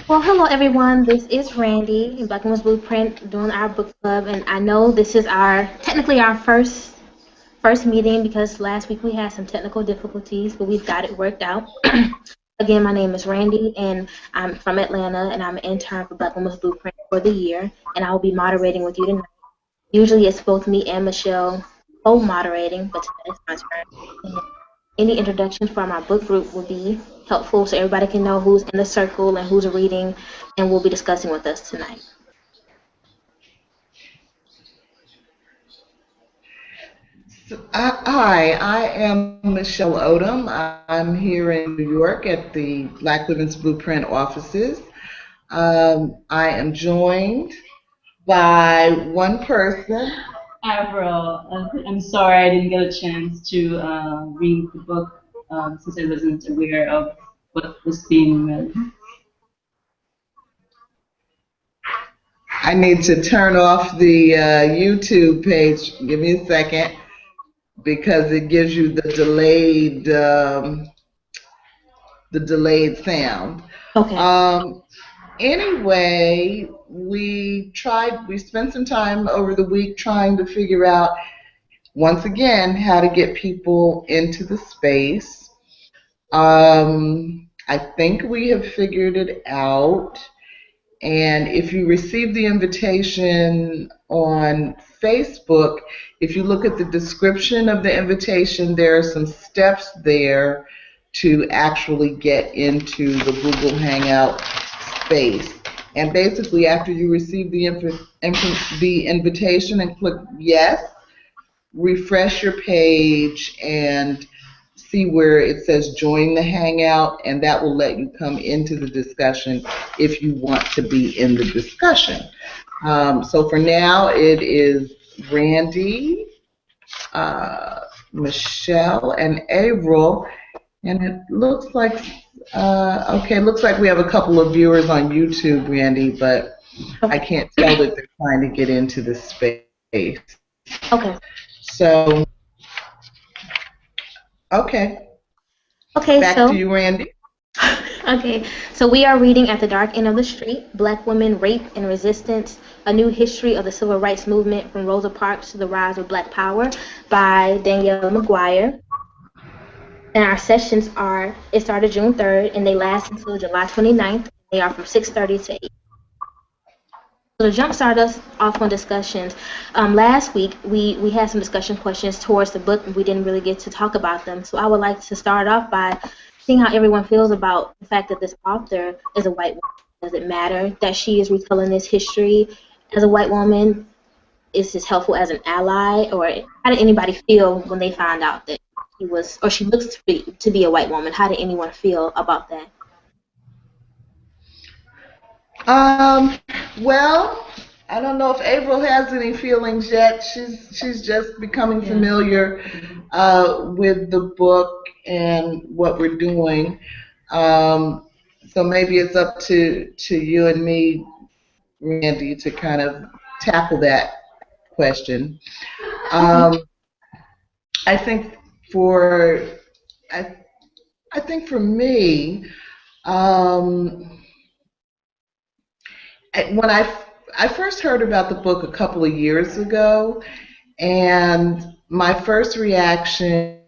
Well, hello everyone. This is Randy in Black Women's Blueprint doing our book club, and I know this is technically our first meeting because last week we had some technical difficulties, but we've got it worked out. Again, my name is Randy, and I'm from Atlanta, and I'm an intern for Black Women's Blueprint for the year, and I will be moderating with you tonight. Usually it's both me and Michelle co-moderating, but today it's my turn. And any introduction from our book group would be helpful so everybody can know who's in the circle and who's reading and will be discussing with us tonight. Hi, I am Michelle Odom. I'm here in New York at the Black Women's Blueprint offices. I am joined by one person. Avril, I'm sorry I didn't get a chance to read the book since I wasn't aware of what was being read. I need to turn off the YouTube page. Give me a second because it gives you the delayed sound. Okay. Anyway, we spent some time over the week trying to figure out, once again, how to get people into the space. I think we have figured it out. And if you receive the invitation on Facebook, if you look at the description of the invitation, there are some steps there to actually get into the Google Hangout space. And basically, after you receive the invitation and click yes, refresh your page and see where it says join the Hangout, and that will let you come into the discussion if you want to be in the discussion. So for now, it is Randy, Michelle, and Avril, and it looks like looks like we have a couple of viewers on YouTube, Randy, but I can't tell that they're trying to get into the space. Okay. So, okay. Back to you, Randy. Okay, so we are reading At the Dark End of the Street, Black Women, Rape and Resistance, A New History of the Civil Rights Movement from Rosa Parks to the Rise of Black Power by Danielle McGuire. And our sessions it started June 3rd, and they last until July 29th. They are from 6:30 to 8. So to jumpstart us off on discussions, last week we had some discussion questions towards the book, and we didn't really get to talk about them. So I would like to start off by seeing how everyone feels about the fact that this author is a white woman. Does it matter that she is retelling this history as a white woman? Is this helpful as an ally, or how did anybody feel when they found out that she was, or she looks to be a white woman? How did anyone feel about that? Um, well, I don't know if April has any feelings yet. She's just becoming familiar with the book and what we're doing. So maybe it's up to you and me, Randy, to kind of tackle that question. Um, I think for I, I think for me, um, when I first heard about the book a couple of years ago, and my first reaction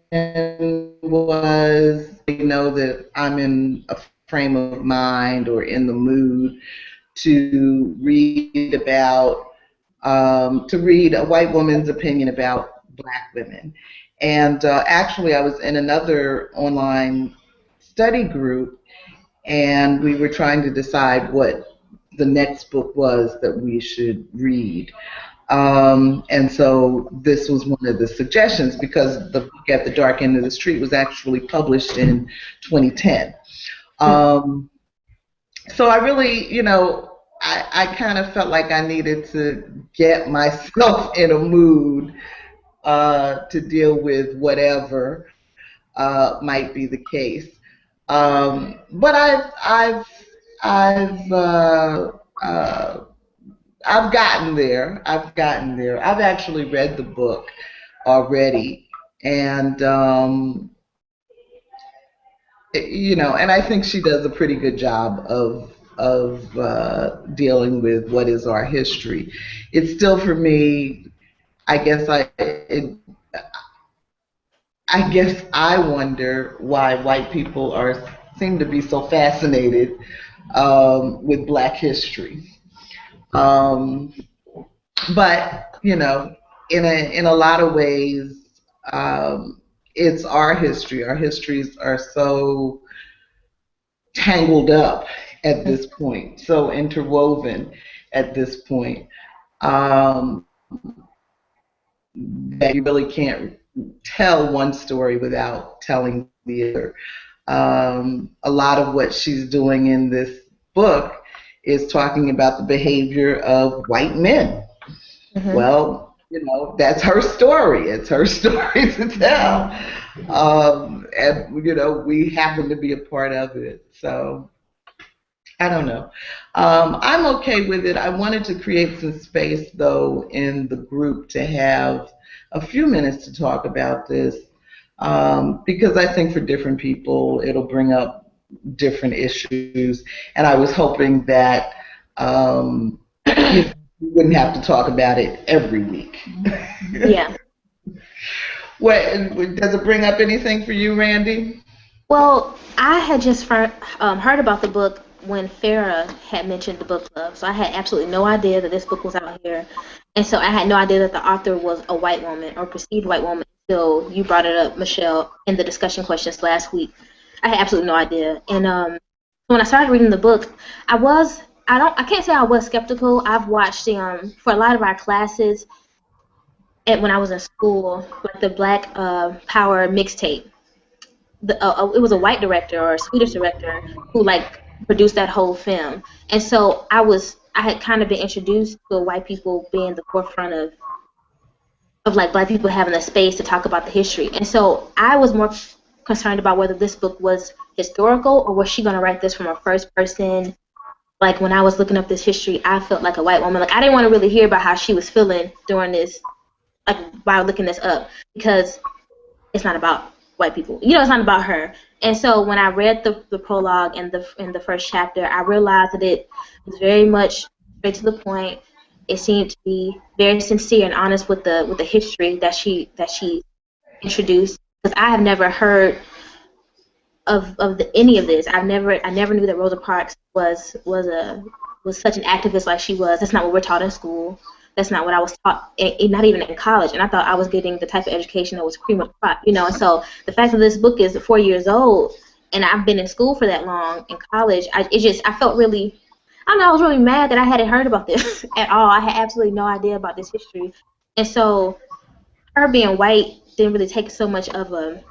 was, that I'm in a frame of mind or in the mood to read a white woman's opinion about black women. And actually, I was in another online study group, and we were trying to decide what the next book was that we should read. And so this was one of the suggestions, because the book At the Dark End of the Street was actually published in 2010. So I really, I kind of felt like I needed to get myself in a mood to deal with whatever might be the case. But I've uh, I've gotten there. I've gotten there. I've actually read the book already, and and I think she does a pretty good job of dealing with what is our history. It's still, for me, I guess I guess I wonder why white people seem to be so fascinated with Black history. Um, but in a lot of ways, it's our history. Our histories are so tangled up at this point, so interwoven at this point, um, that you really can't tell one story without telling the other. A lot of what she's doing in this book is talking about the behavior of white men. Well, that's her story. It's her story to tell. And, we happen to be a part of it. So I don't know. I'm okay with it. I wanted to create some space, though, in the group to have a few minutes to talk about this, because I think for different people it'll bring up different issues. And I was hoping that we wouldn't have to talk about it every week. Yeah. Does it bring up anything for you, Randy? Well, I had just heard about the book when Farah had mentioned the book club, so I had absolutely no idea that this book was out here, and so I had no idea that the author was a white woman or perceived white woman until you brought it up, Michelle, in the discussion questions last week. I had absolutely no idea, and when I started reading the book, I can't say I was skeptical. I've watched for a lot of our classes, when I was in school, like the Black Power mixtape. It was a white director or a Swedish director who produced that whole film, and so I had kind of been introduced to white people being the forefront of Black people having a space to talk about the history, and so I was more concerned about whether this book was historical or was she going to write this from a first person. Like when I was looking up this history, I felt like a white woman. Like I didn't want to really hear about how she was feeling during this, like while looking this up, because it's not about white people. It's not about her. And so when I read the prologue and the first chapter, I realized that it was very much straight to the point. It seemed to be very sincere and honest with the history that she introduced. Because I have never heard any of this. I never knew that Rosa Parks was such an activist like she was. That's not what we're taught in school. That's not what I was taught, not even in college. And I thought I was getting the type of education that was cream of the crop, you know. And so the fact that this book is 4 years old, and I've been in school for that long in college, I felt really, I don't know, I was really mad that I hadn't heard about this at all. I had absolutely no idea about this history. And so her being white didn't really take so much of a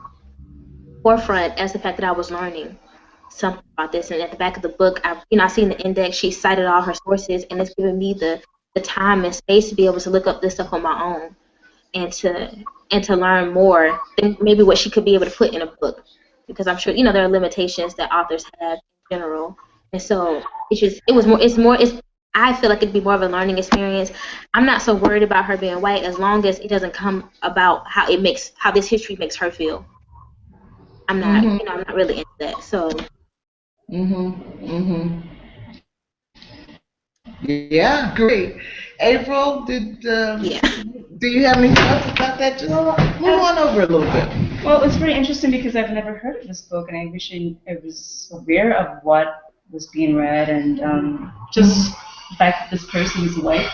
forefront as the fact that I was learning something about this. And at the back of the book, I seen the index. She cited all her sources, and it's given me the time and space to be able to look up this stuff on my own and to learn more than maybe what she could be able to put in a book, because I'm sure there are limitations that authors have in general. And so I feel like it'd be more of a learning experience. I'm not so worried about her being white as long as it doesn't come about how this history makes her feel. I'm not, I'm not really into that. So. Yeah, great. April, do you have any thoughts about that? Just move on over a little bit. Well, it's very interesting because I've never heard of this book, and I wish I was aware of what was being read, and just the fact that this person is a white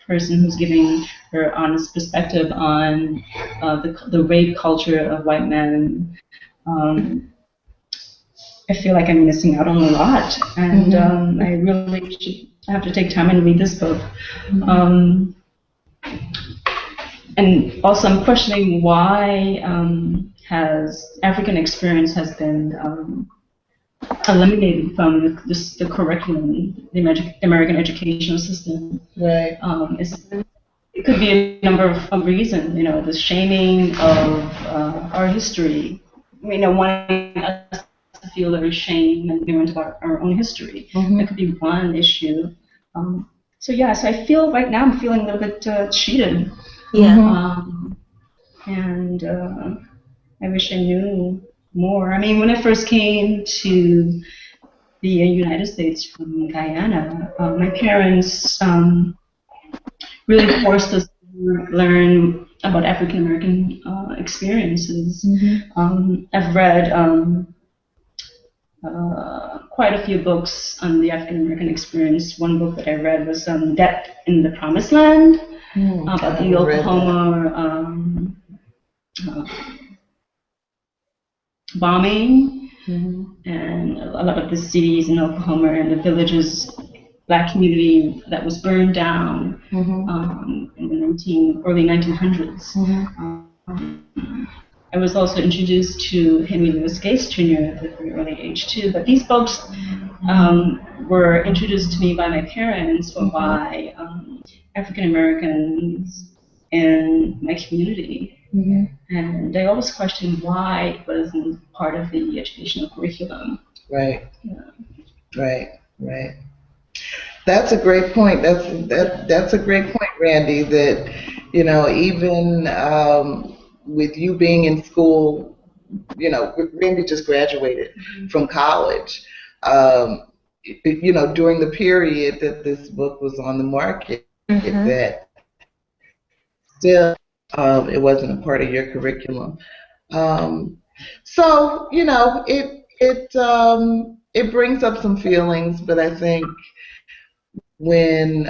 person who's giving her honest perspective on the rape culture of white men. I feel like I'm missing out on a lot, and I really should have to take time and read this book. And also, I'm questioning why has African experience has been eliminated from the curriculum, the American educational system. Right. It could be a number of reasons. The shaming of our history. Wanting us to feel very shame and ignorant about our own history. That could be one issue. So I feel right now I'm feeling a little bit cheated. Yeah. And I wish I knew more. I mean, when I first came to the United States from Guyana, my parents really forced us to learn about African American experiences. I've read quite a few books on the African American experience. One book that I read was Death in the Promised Land, about the Oklahoma bombing, and a lot of the cities in Oklahoma and the villages, black community that was burned down in the early 1900s. I was also introduced to Henry Louis Gates Jr. at a very early age too, but these books were introduced to me by my parents or by African Americans in my community. And I always questioned why it wasn't part of the educational curriculum. Right. Right. That's a great point. That's a great point, Randie, that even with you being in school, Randie just graduated from college. During the period that this book was on the market, that still it wasn't a part of your curriculum. So it brings up some feelings, but I think when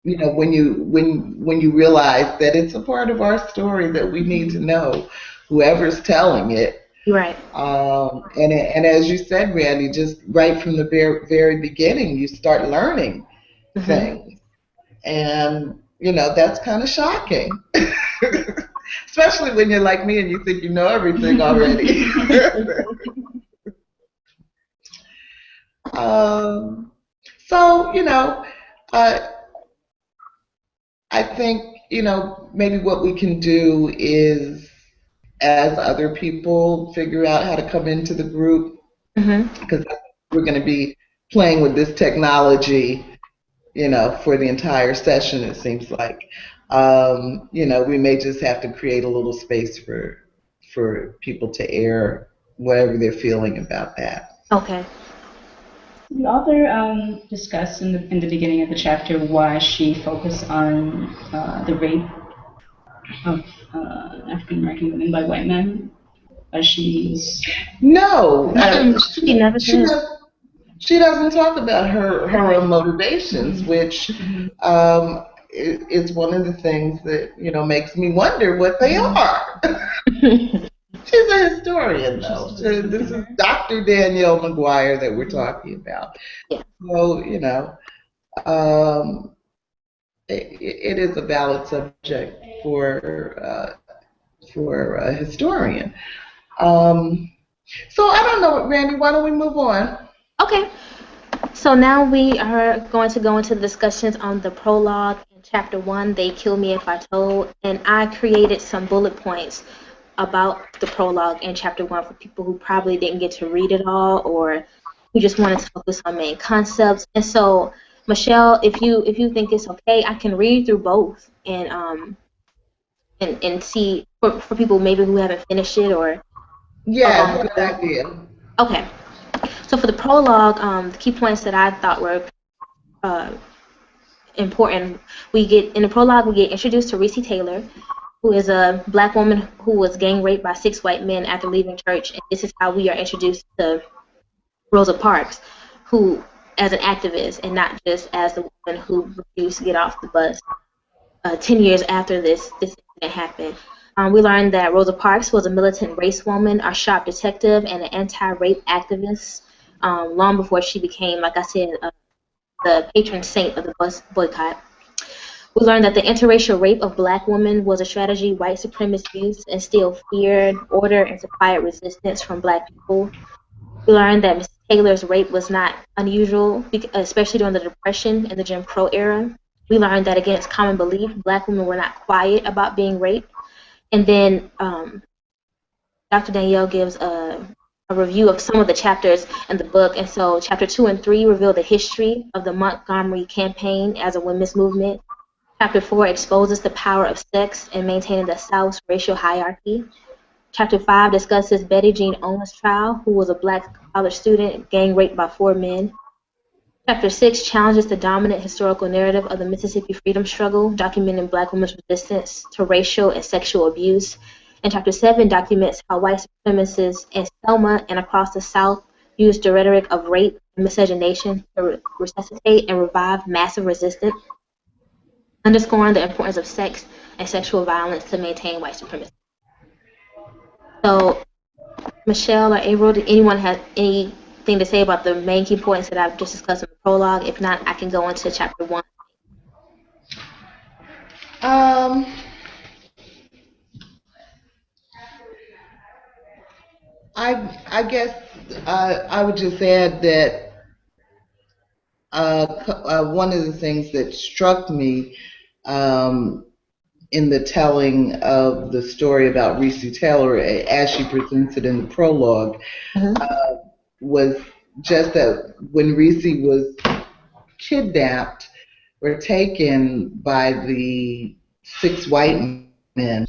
when you realize that it's a part of our story that we need to know, whoever's telling it. Right. And as you said, Randie, just right from the very beginning, you start learning things, and that's kind of shocking, especially when you're like me and you think you know everything already. So I think maybe what we can do is, as other people figure out how to come into the group, because we're going to be playing with this technology, for the entire session, it seems like. We may just have to create a little space for people to air whatever they're feeling about that. Okay. The author discussed in the beginning of the chapter why she focused on the rape of African American women by white men. She's No, She never she says. she doesn't talk about her own motivations, which is one of the things that makes me wonder what they are. She's a historian, though. This is Dr. Danielle McGuire that we're talking about. Yeah. So um, it is a valid subject for a historian. So I don't know, Randy. Why don't we move on? Okay. So now we are going to go into the discussions on the prologue in chapter 1, They Kill Me If I Told, and I created some bullet points about the prologue in chapter 1 for people who probably didn't get to read it all or who just wanted to focus on main concepts. And so, Michelle, if you think it's okay, I can read through both and see for people maybe who haven't finished it or Yes, good idea. Okay. So for the prologue, the key points that I thought were uh, important, in the prologue we get introduced to Reese Taylor, who is a black woman who was gang raped by 6 white men after leaving church, and this is how we are introduced to Rosa Parks, who as an activist and not just as the woman who refused to get off the bus. 10 years after this incident happened. We learned that Rosa Parks was a militant race woman, a sharp detective, and an anti-rape activist long before she became, like I said, the patron saint of the bus boycott. We learned that the interracial rape of black women was a strategy white supremacists used to instill fear, order, and to quiet resistance from black people. We learned that Ms. Taylor's rape was not unusual, especially during the Depression and the Jim Crow era. We learned that against common belief, black women were not quiet about being raped. And then Dr. Danielle gives a review of some of the chapters in the book. And so chapter 2 and 3 reveal the history of the Montgomery campaign as a women's movement. Chapter 4 exposes the power of sex in maintaining the South's racial hierarchy. Chapter 5 discusses Betty Jean Owen's trial, who was a black college student gang raped by 4 men. Chapter 6 challenges the dominant historical narrative of the Mississippi freedom struggle, documenting black women's resistance to racial and sexual abuse. And Chapter 7 documents how white supremacists in Selma and across the South used the rhetoric of rape and miscegenation to resuscitate and revive massive resistance, underscoring the importance of sex and sexual violence to maintain white supremacy. So, Michelle or Avril, did anyone have anything to say about the main key points that I've just discussed in the prologue? If not, I can go into chapter 1. I guess I would just add that one of the things that struck me in the telling of the story about Reese Taylor as she presents it in the prologue was just that when Reese was kidnapped or taken by the 6 white men,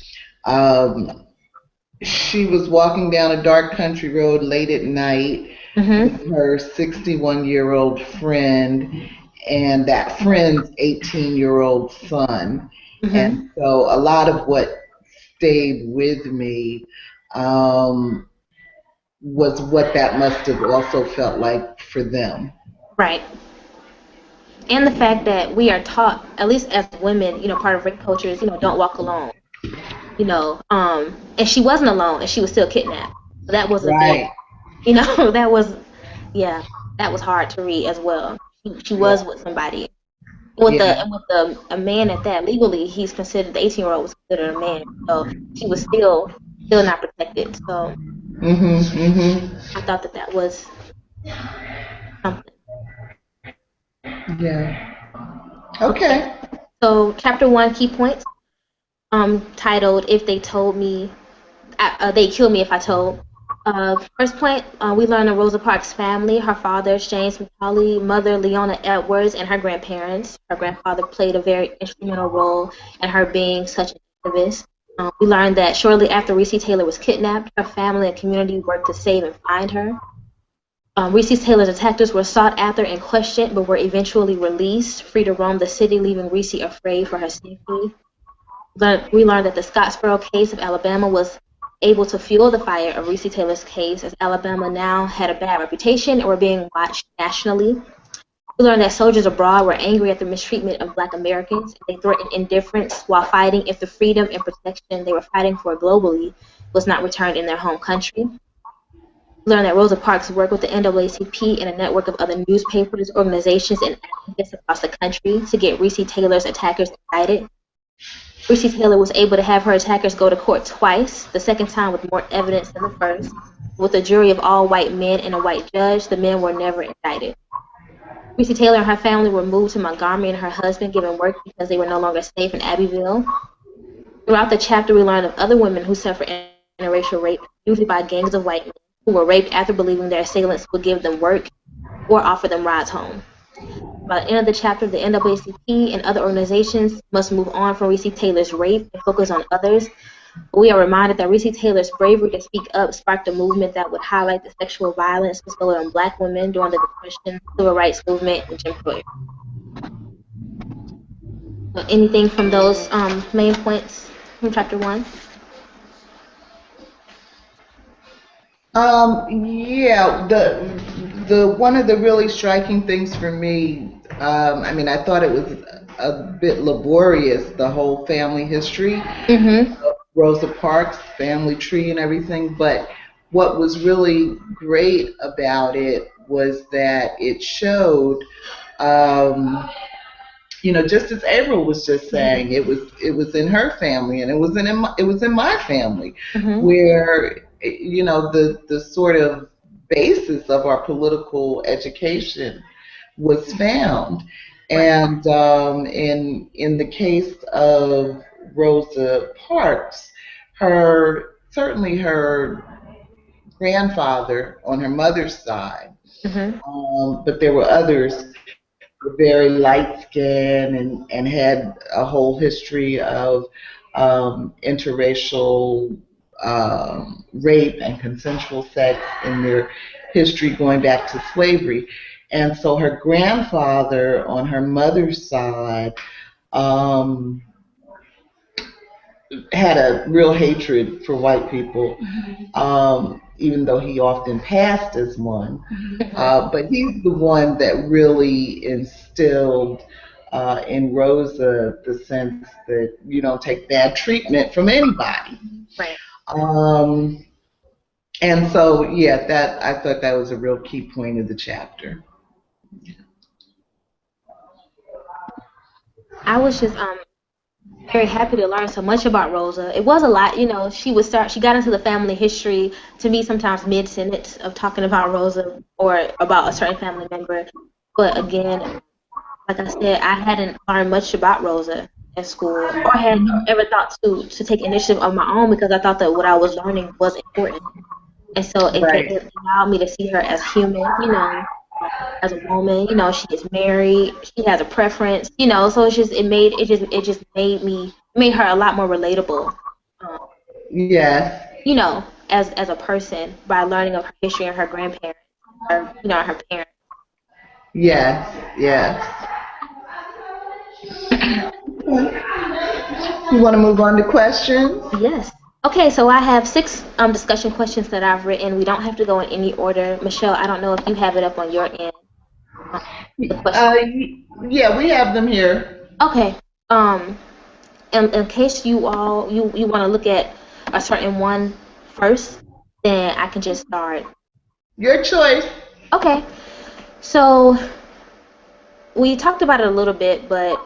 she was walking down a dark country road late at night with her 61-year-old friend and that friend's 18-year-old son. And so a lot of what stayed with me was what that must have also felt like for them. Right. And the fact that we are taught, at least as women, part of rape culture is, don't walk alone. And she wasn't alone, and she was still kidnapped. So that was a big, that was hard to read as well. She was with somebody. With a man at that, legally, he's considered, the 18-year-old was considered a man. So she was still not protected. So I thought that was something. Yeah. Okay. So chapter 1, key points, titled "If They Told Me, They Kill Me If I Told." First point, we learn of Rosa Parks' family, her father, James McCauley, mother, Leona Edwards, and her grandparents. Her grandfather played a very instrumental role in her being such an activist. We learned that shortly after Reese Taylor was kidnapped, her family and community worked to save and find her. Reese Taylor's attackers were sought after and questioned, but were eventually released, free to roam the city, leaving Reese afraid for her safety. We learned that the Scottsboro case of Alabama was able to fuel the fire of Recy Taylor's case, as Alabama now had a bad reputation and were being watched nationally. We learned that soldiers abroad were angry at the mistreatment of Black Americans. They threatened indifference while fighting if the freedom and protection they were fighting for globally was not returned in their home country. We learned that Rosa Parks worked with the NAACP and a network of other newspapers, organizations, and activists across the country to get Recy Taylor's attackers indicted. Recy Taylor was able to have her attackers go to court twice, the second time with more evidence than the first. With a jury of all white men and a white judge, the men were never indicted. Recy Taylor and her family were moved to Montgomery and her husband given work because they were no longer safe in Abbeville. Throughout the chapter, we learned of other women who suffered interracial rape, usually by gangs of white men, who were raped after believing their assailants would give them work or offer them rides home. By the end of the chapter, the NAACP and other organizations must move on from Recy Taylor's rape and focus on others. We are reminded that Recy Taylor's bravery to speak up sparked a movement that would highlight the sexual violence bestowed on Black women during the Depression, Civil Rights Movement, and Jim Crow. So anything from those main points from chapter 1? Yeah, the one of the really striking things for me, I thought it was a bit laborious, the whole family history of Rosa Parks, family tree and everything, but what was really great about it was that it showed, just as Avril was just saying, it was in her family and it was in my family, where the sort of basis of our political education was found. And in the case of Rosa Parks, certainly her grandfather on her mother's side, but there were others who were very light-skinned and had a whole history of interracial rape and consensual sex in their history going back to slavery. And so her grandfather on her mother's side had a real hatred for white people, even though he often passed as one. But he's the one that really instilled in Rosa the sense that you don't take bad treatment from anybody. Right. And so, yeah, I thought that was a real key point of the chapter. I was just very happy to learn so much about Rosa. It was a lot, she got into the family history, to me sometimes mid-sentence, of talking about Rosa or about a certain family member. But again, like I said, I hadn't learned much about Rosa at school, or had ever thought to take initiative of my own, because I thought that what I was learning was important. And so it allowed me to see her as human, as a woman. She is married, she has a preference, so it made her a lot more relatable. Yes. As a person, by learning of her history and her grandparents, or her parents. Yes. You want to move on to questions? Yes. Okay, so I have 6 discussion questions that I've written. We don't have to go in any order. Michelle, I don't know if you have it up on your end. Yeah, we have them here. Okay. In case you want to look at a certain one first, then I can just start. Your choice. Okay. So we talked about it a little bit, but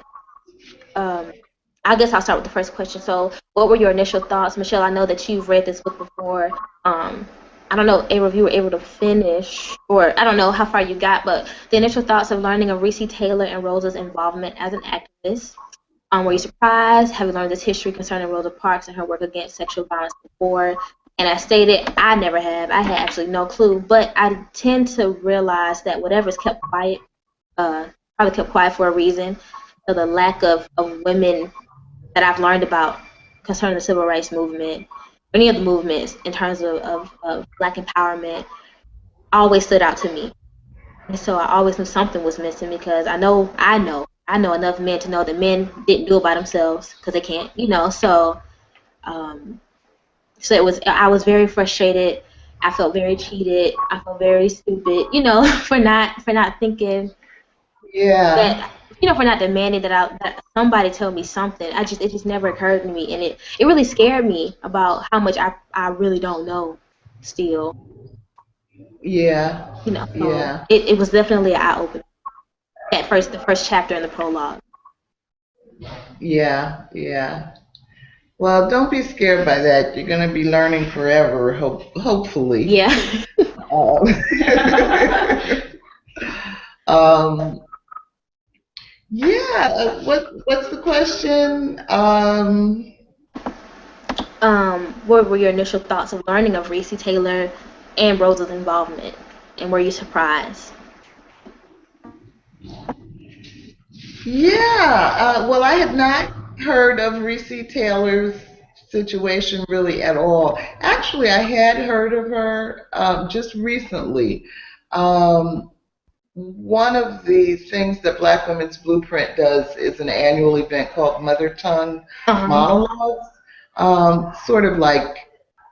I guess I'll start with the first question. So what were your initial thoughts? Michelle, I know that you've read this book before. I don't know, Avril, if you were able to finish, or I don't know how far you got, but the initial thoughts of learning of Recy Taylor and Rosa's involvement as an activist. Were you surprised? Have you learned this history concerning Rosa Parks and her work against sexual violence before? And I stated, I never have. I had actually no clue. But I tend to realize that whatever's kept quiet, probably kept quiet for a reason. So the lack of women that I've learned about concerning the civil rights movement, any of the movements in terms of Black empowerment, always stood out to me. And so I always knew something was missing, because I know enough men to know that men didn't do it by themselves, because they can't, So So I was very frustrated. I felt very cheated. I felt very stupid, for not thinking Yeah. that, for not demanding that somebody tell me something. It just never occurred to me, and it really scared me about how much I really don't know still, Yeah. So Yeah. it was definitely an eye opener. The first chapter in the prologue. Yeah. Yeah. Well, don't be scared by that. You're going to be learning forever, hopefully. Yeah. Um, um, yeah. What's the question? What were your initial thoughts of learning of Reese Taylor and Rosa's involvement, and were you surprised? Yeah. Well, I had not heard of Reese Taylor's situation really at all. Actually, I had heard of her just recently. Um, One of the things that Black Women's Blueprint does is an annual event called Mother Tongue Uh-huh. Monologues, sort of like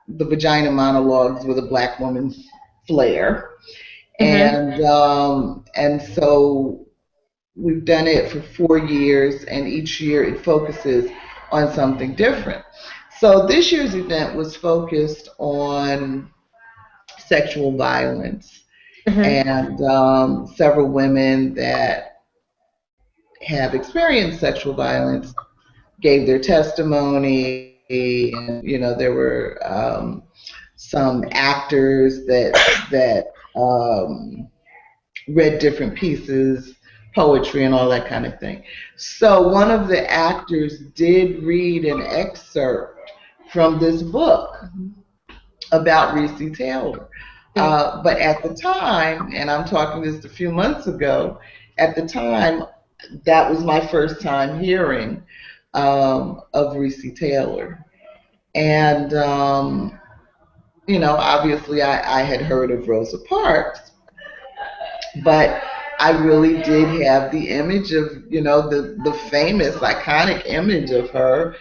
the vagina monologues with a Black woman's flair. Mhm. And so we've done it for 4 years, and each year it focuses on something different. So this year's event was focused on sexual violence, Mhm. and several women that have experienced sexual violence gave their testimony, and there were some actors that read different pieces, poetry, and all that kind of thing. So one of the actors did read an excerpt from this book about Reese Taylor. But at the time, and I'm talking just a few months ago, at the time, that was my first time hearing of Reese Taylor. And, obviously I had heard of Rosa Parks, but I really did have the image of, the famous, iconic image of her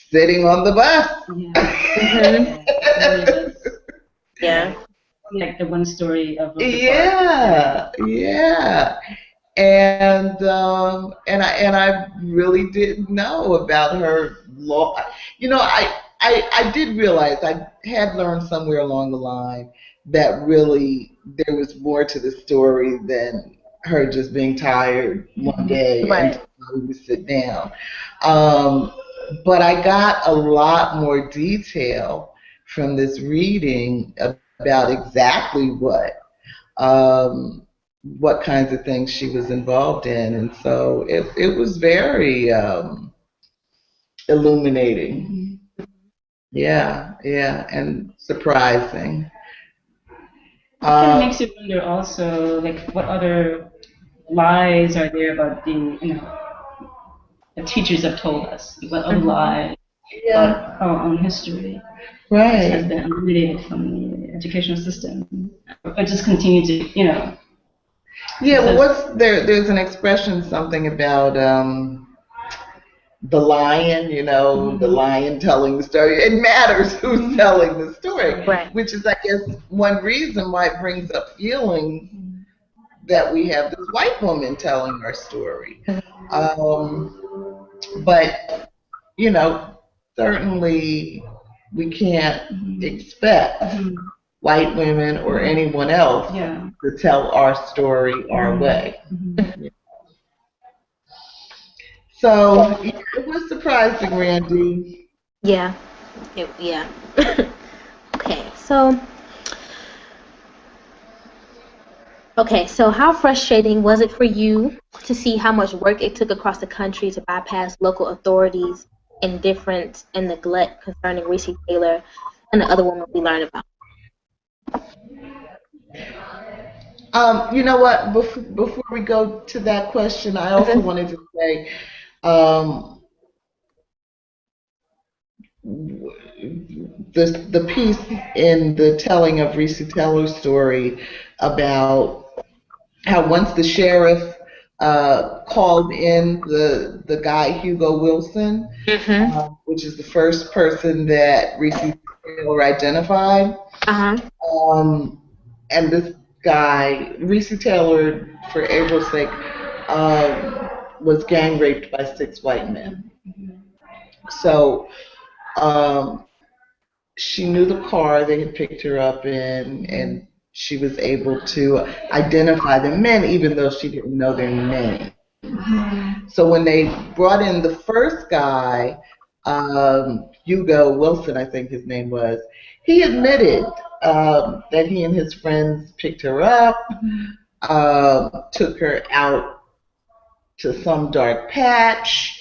sitting on the bus. Mhm. Yeah. Like the one story of Rosa Parks. Yeah, yeah. And I really didn't know about her law. I did realize I had learned somewhere along the line that really there was more to the story than her just being tired one day and Right. telling me to sit down. Um, but I got a lot more detail from this reading about exactly what kinds of things she was involved in, and so it was very illuminating. Yeah, yeah, and surprising. It kind of Uh, makes you wonder also, like, what other lies are there about the teachers have told us? What other lies yeah, about our own history just has right. been eliminated from the educational system? Or just continue to, Yeah, well, because, what's there? There's an expression, something about the lion. The lion telling the story. It matters who's telling the story, Right. which is, I guess, one reason why it brings up feelings that we have this white woman telling our story. But, you know, certainly we can't expect white women or anyone else yeah. to tell our story our way. So yeah, it was surprising, Randy. Yeah. Yeah. Okay. So how frustrating was it for you to see how much work it took across the country to bypass local authorities' indifference and neglect concerning Reese Taylor and the other woman we learned about? You know what? Before we go to that question, I also Mhm. wanted to say um, the piece in the telling of Reese Taylor's story about how once the sheriff called in the guy Hugo Wilson, Mhm. which is the first person that Reese they were identified. Uh-huh. And this guy, Reese Taylor, for April's sake, was gang raped by 6 white men. So um, she knew the car they had picked her up in, and she was able to identify the men, even though she didn't know their name. So when they brought in the first guy, Hugo Wilson, I think his name was, he admitted that he and his friends picked her up, took her out to some dark patch,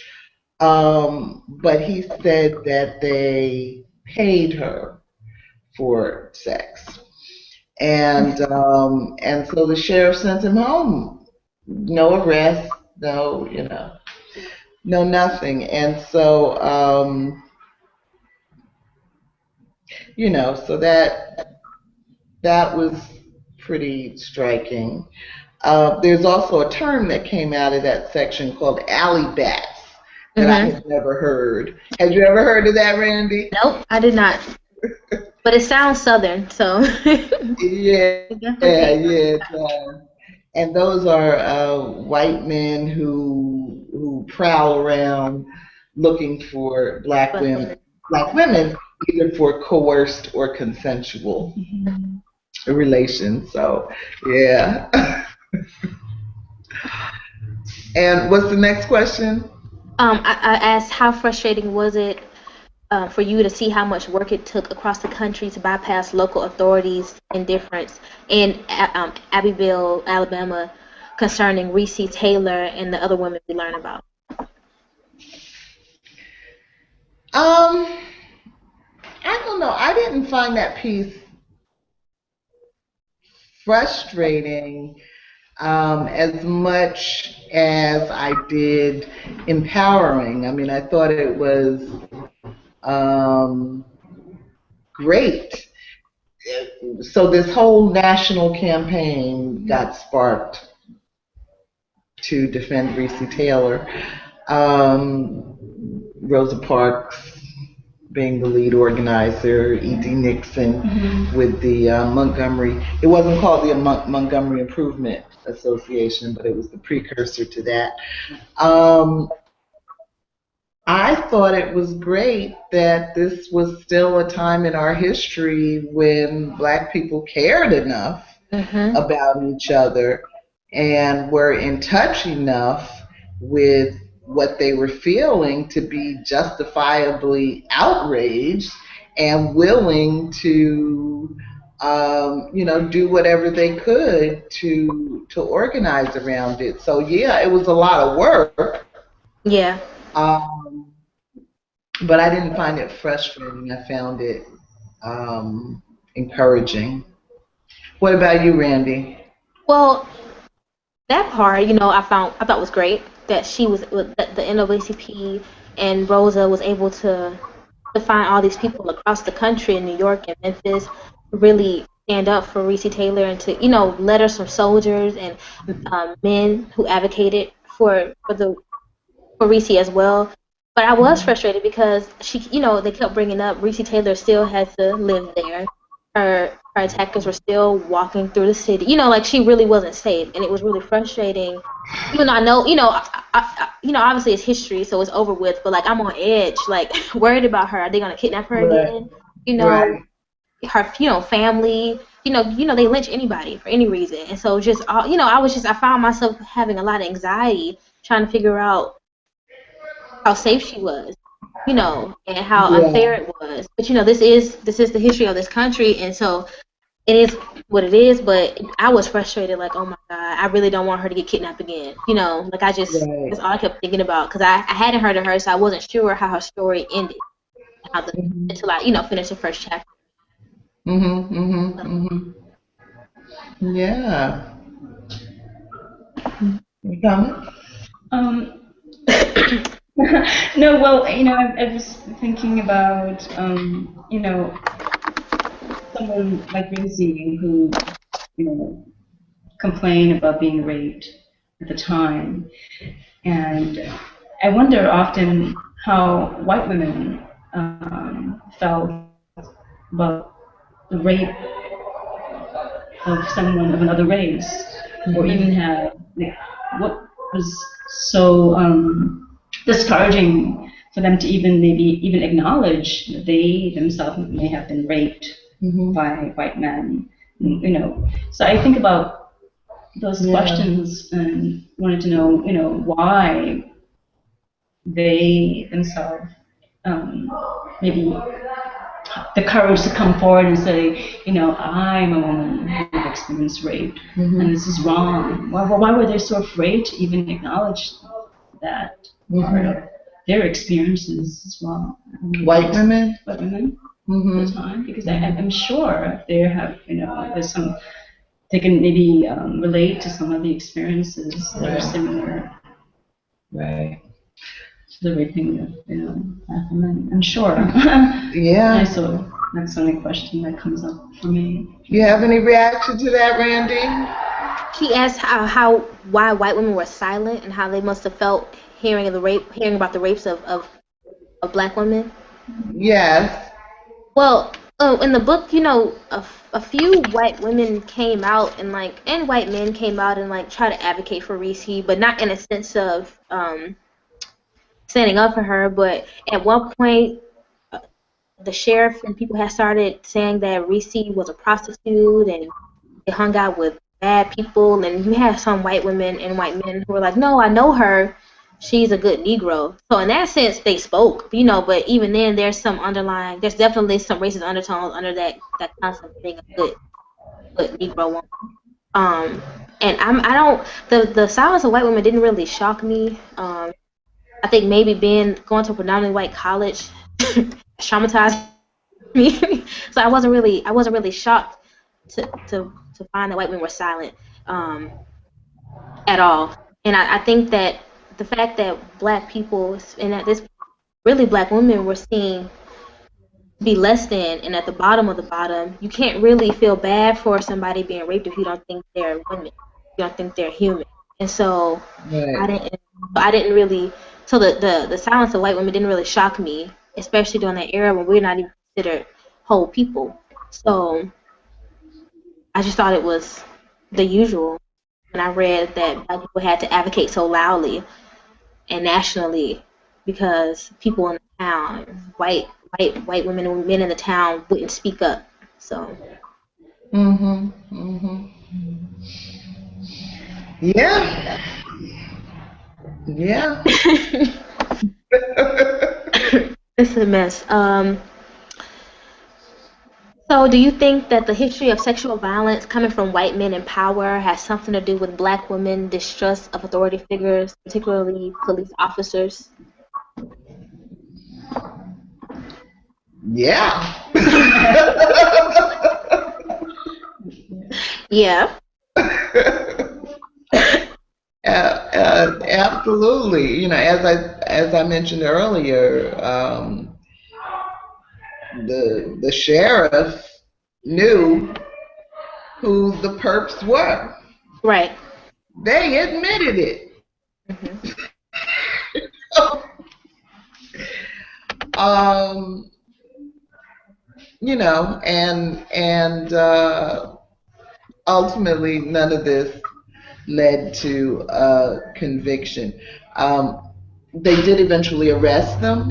but he said that they paid her for sex. And so the sheriff sent him home. No arrest, no, no nothing. And so, so that was pretty striking. There's also a term that came out of that section called alley bats that I had never heard. Had you ever heard of that, Randy? Nope, I did not. But it sounds Southern, so. Yeah, it does. And those are white men who prowl around looking for black women, either for coerced or consensual relations. So, yeah. And what's the next question? I asked how frustrating was it for you to see how much work it took across the country to bypass local authorities' indifference in Abbeville, Alabama, concerning Reese Taylor and the other women we learn about? I don't know. I didn't find that piece frustrating as much as I did empowering. I mean, I thought it was great. So this whole national campaign got sparked to defend Reese Taylor. Rosa Parks being the lead organizer, E.D. Nixon with the Montgomery. It wasn't called the Montgomery Improvement Association, but it was the precursor to that. I thought it was great that this was still a time in our history when black people cared enough about each other and were in touch enough with what they were feeling to be justifiably outraged and willing to do whatever they could to organize around it. So yeah, it was a lot of work. Yeah. But I didn't find it frustrating. I found it encouraging. What about you, Randy? Well, that part, I thought was great that she was that the NAACP and Rosa was able to find all these people across the country in New York and Memphis really stand up for Reese Taylor and to letters from soldiers and men who advocated for Reese as well. But I was frustrated because they kept bringing up Reese Taylor still had to live there. Her attackers were still walking through the city. Like she really wasn't safe, and it was really frustrating. Even though I know, obviously it's history, so it's over with. But like I'm on edge, like worried about her. Are they gonna kidnap her again? Right. Her, family. They lynch anybody for any reason, and so just, I found myself having a lot of anxiety trying to figure out how safe she was, and how unfair it was. But this is the history of this country, and so it is what it is. But I was frustrated, like, oh my God, I really don't want her to get kidnapped again. Like I just that's all I kept thinking about because I hadn't heard of her, so I wasn't sure how her story ended, until I finished the first chapter. Yeah. You coming? No, well, I was thinking about, someone like Rizzi who, complained about being raped at the time. And I wonder often how white women felt about the rape of someone of another race, or even have what was so discouraging for them to even acknowledge that they themselves may have been raped by white men. So I think about those questions and wanted to know, why they themselves maybe the courage to come forward and say, I'm a woman who experienced rape, and this is wrong. Why were they so afraid to even acknowledge that part of their experiences as well? White women? White women at the time, because I'm sure they have, there's some, they can maybe relate to some of the experiences that are similar. Right. The raping of black women, I'm sure. Yeah. So that's the only question that comes up for me. You have any reaction to that, Randy? She asked why white women were silent and how they must have felt hearing about the rapes of black women. Yes. Well, in the book, a few white women came out and white men came out and try to advocate for Reese, but not in a sense of standing up for her. But at one point, the sheriff and people had started saying that Reese was a prostitute and they hung out with bad people. And you had some white women and white men who were like, "No, I know her. She's a good Negro." So in that sense, they spoke, But even then, there's definitely some racist undertones under that concept of being a good Negro woman. And I don't. The silence of white women didn't really shock me. I think maybe going to a predominantly white college traumatized me. So I wasn't really shocked to find that white women were silent at all. And I think that the fact that black people and at this really black women were seen to be less than and at the bottom of the bottom, you can't really feel bad for somebody being raped if you don't think they're women. You don't think they're human. And so I didn't really. So the silence of white women didn't really shock me, especially during that era when we're not even considered whole people. So I just thought it was the usual when I read that black people had to advocate so loudly and nationally because people in the town, white women and men in the town wouldn't speak up. So. Yeah. Yeah. It's a mess. So do you think that the history of sexual violence coming from white men in power has something to do with black women distrust of authority figures, particularly police officers? Yeah. Yeah. Absolutely. As I mentioned earlier, the sheriff knew who the perps were. Right. They admitted it. And ultimately none of this led to a conviction. They did eventually arrest them,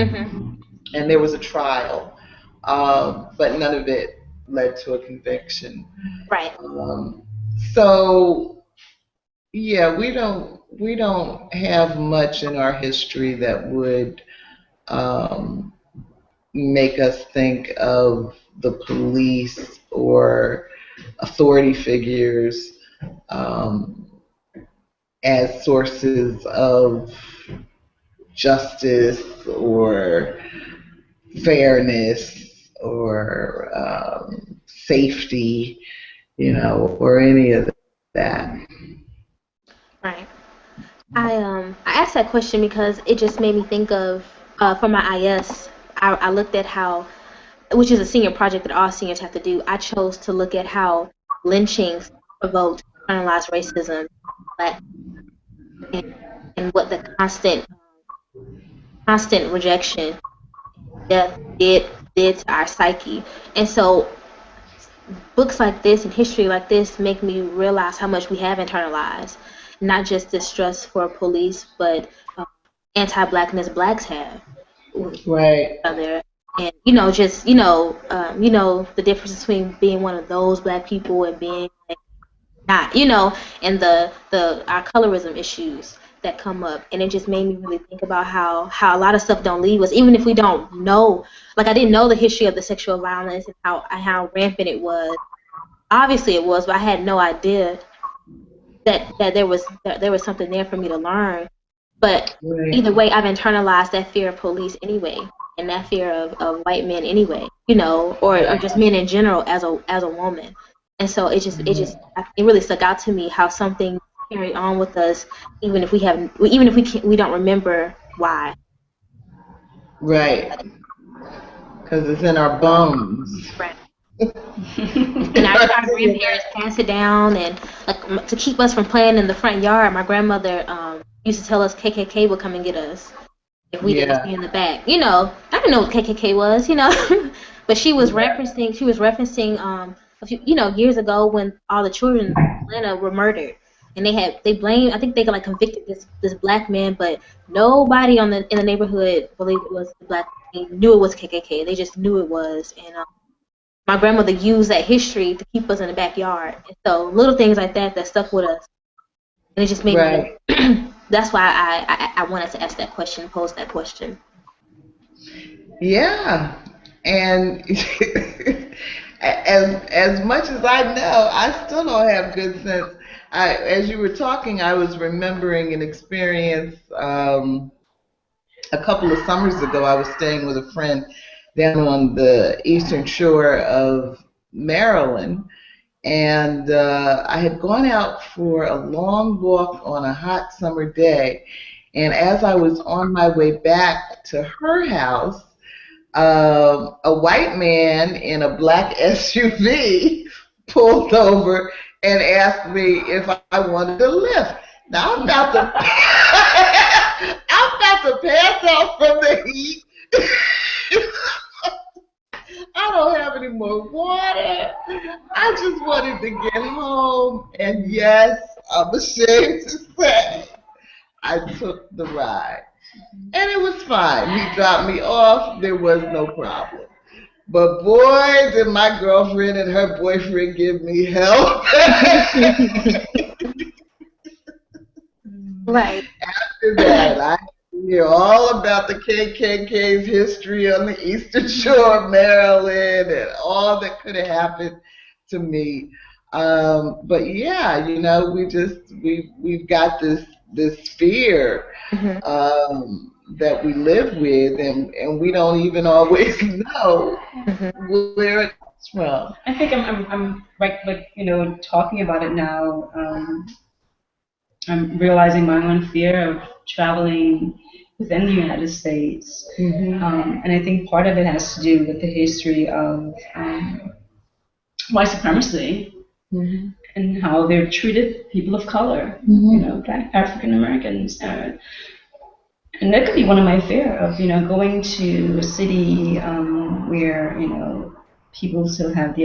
and there was a trial, but none of it led to a conviction. Right. So yeah, we don't have much in our history that would make us think of the police or authority figures as sources of justice or fairness or safety, or any of that. Right. I asked that question because it just made me think of for my IS. I looked at how, which is a senior project that all seniors have to do. I chose to look at how lynchings provoked internalized racism, but and what the constant rejection, death did did to our psyche. And so books like this and history like this make me realize how much we have internalized, not just distrust for police, but anti-blackness blacks have with Right. each other. And just the difference between being one of those black people and being like not, and the our colorism issues that come up. And it just made me really think about how a lot of stuff don't leave us, even if we don't know. Like, I didn't know the history of the sexual violence and how rampant it was. Obviously it was, but I had no idea that there was something there for me to learn. But Right. either way, I've internalized that fear of police anyway, and that fear of white men anyway, or just men in general as a woman. And so it really stuck out to me how something carry on with us, even if we don't remember why. Right. Because it's in our bones. Right. And our grandparents pass it down, and like to keep us from playing in the front yard. My grandmother used to tell us KKK would come and get us if we didn't stay in the back. I didn't know what KKK was, but she was referencing a few, years ago when all the children in Atlanta were murdered, and they blamed, I think they like convicted this black man, but nobody in the neighborhood believed it was the black. They knew it was KKK. They just knew it was, and my grandmother used that history to keep us in the backyard. And so little things like that stuck with us. And it just made me, that's why I wanted to ask that question, pose that question. Yeah. And as much as I know, I still don't have good sense. As you were talking, I was remembering an experience a couple of summers ago. I was staying with a friend down on the eastern shore of Maryland, and I had gone out for a long walk on a hot summer day, and as I was on my way back to her house, a white man in a black SUV pulled over and asked me if I wanted a lift. Now I'm about to pass out from the heat. I don't have any more water. I just wanted to get home. And yes, I'm ashamed to say, I took the ride. And it was fine. He dropped me off. There was no problem. But boy, did my girlfriend and her boyfriend give me hell. Right. After that, I hear all about the KKK's history on the eastern shore of Maryland and all that could have happened to me. But yeah, we've got this fear that we live with, and we don't even always know where it comes from. I think I'm right, like, talking about it now. I'm realizing my own fear of traveling within the United States. And I think part of it has to do with the history of white supremacy and how they've treated people of color, Black African Americans. And that could be one of my fear of, going to a city where, people still have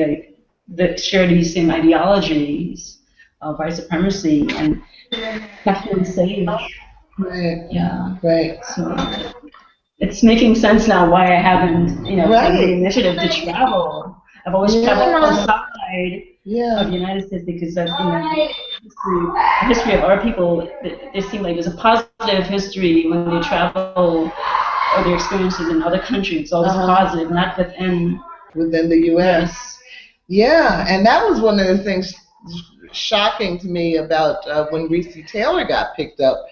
share these same ideologies of white supremacy and have to be safe. Right. Yeah. Right. So it's making sense now why I haven't, taken the initiative to travel. I've always traveled outside of the United States because of the history of our people. It seems like there's a positive history when they travel or their experiences in other countries. It's always positive, not within the U.S. Yeah, and that was one of the things shocking to me about when Reese Taylor got picked up.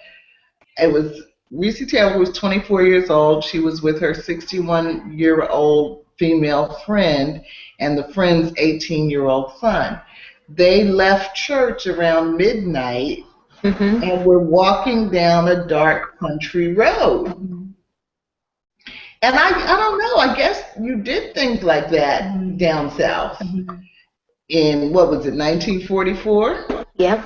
Reese Taylor was 24 years old. She was with her 61-year-old female friend and the friend's 18-year-old son. They left church around midnight and were walking down a dark country road. And I don't know, I guess you did things like that down south in, what was it, 1944? Yep.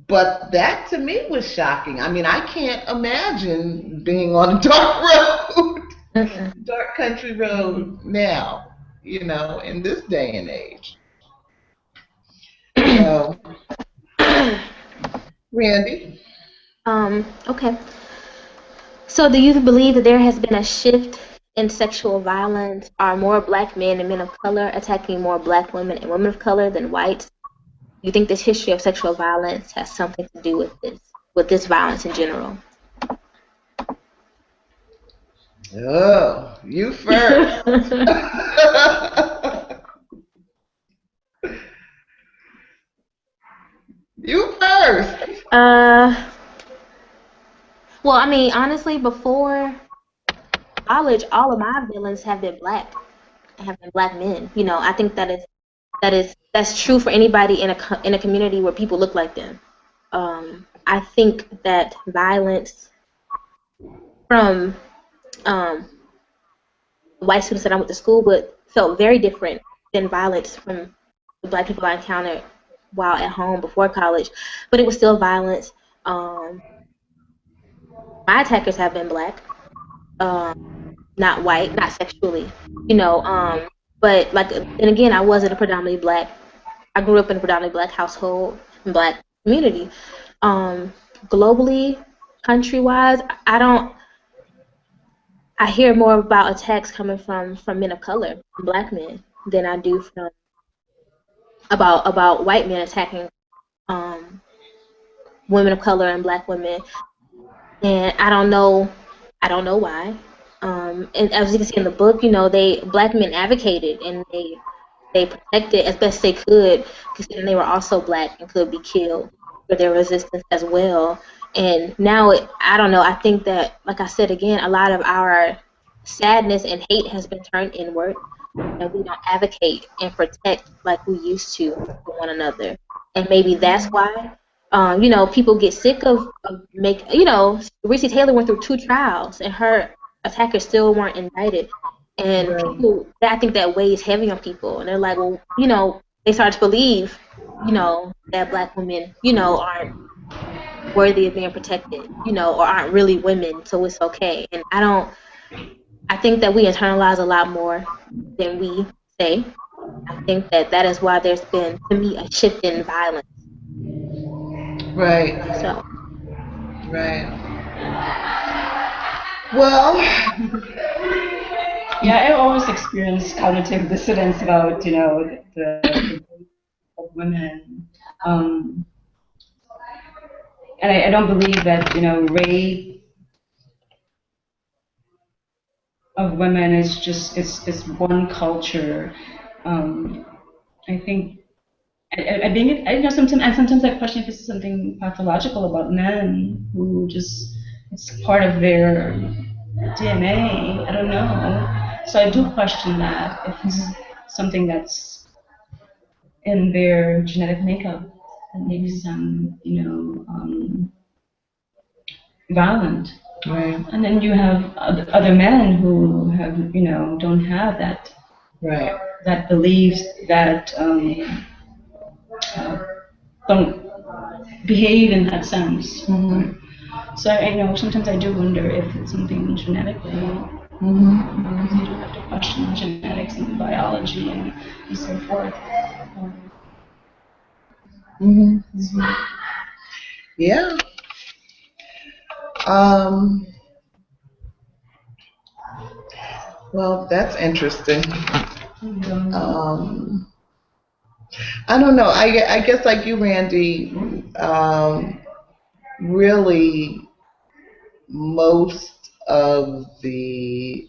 But that to me was shocking. I mean, I can't imagine being on a dark road. dark country road now, in this day and age. So, Randy? Okay. So, do you believe that there has been a shift in sexual violence? Are more black men and men of color attacking more black women and women of color than whites? Do you think this history of sexual violence has something to do with this violence in general? Oh, you first. You first. Well, I mean, honestly, before college, all of my villains have been black, have been black men. I think that's true for anybody in a community where people look like them. I think that violence from um, white students that I went to school with felt very different than violence from the black people I encountered while at home before college, but it was still violence. Um, my attackers have been black, um, not white, not sexually, you know. But like, and again, I wasn't a predominantly black. I grew up in a predominantly black household, and black community. Um, Globally, country-wise, I don't. I hear more about attacks coming from men of color, from black men, than I do from about white men attacking um, women of color and black women. And I don't know why. And as you can see in the book, they black men advocated and they protected as best they could, considering they were also black and could be killed for their resistance as well. And now, I don't know. I think that, like I said again, a lot of our sadness and hate has been turned inward, and we don't advocate and protect like we used to for one another. And maybe that's why, people get sick of make. Reese Taylor went through 2 trials, and her attackers still weren't indicted. And Right. people, I think that weighs heavy on people, and they're like, well, they start to believe, that black women, aren't worthy of being protected, or aren't really women, so it's okay. And I think that we internalize a lot more than we say. I think that is why there's been, to me, a shift in violence. Right. So, Right. Well, Yeah, I always experience cognitive dissonance about, the of women. Um, and I don't believe that, rape of women is just, it's one culture. Um, I think, sometimes I question if it's something pathological about men who just, it's part of their DNA. I don't know. So I do question that if it's something that's in their genetic makeup that makes them, violent. right. And then you have other men who have, don't have Right. that belief, that uh, don't behave in that sense. Mhm. So I know sometimes I do wonder if it's something genetically. Mhm. You do have to question genetics and biology and so forth. Mhm. Yeah. Um. Well, that's interesting. Um. I don't know. I guess like you, Randy. Really, most of the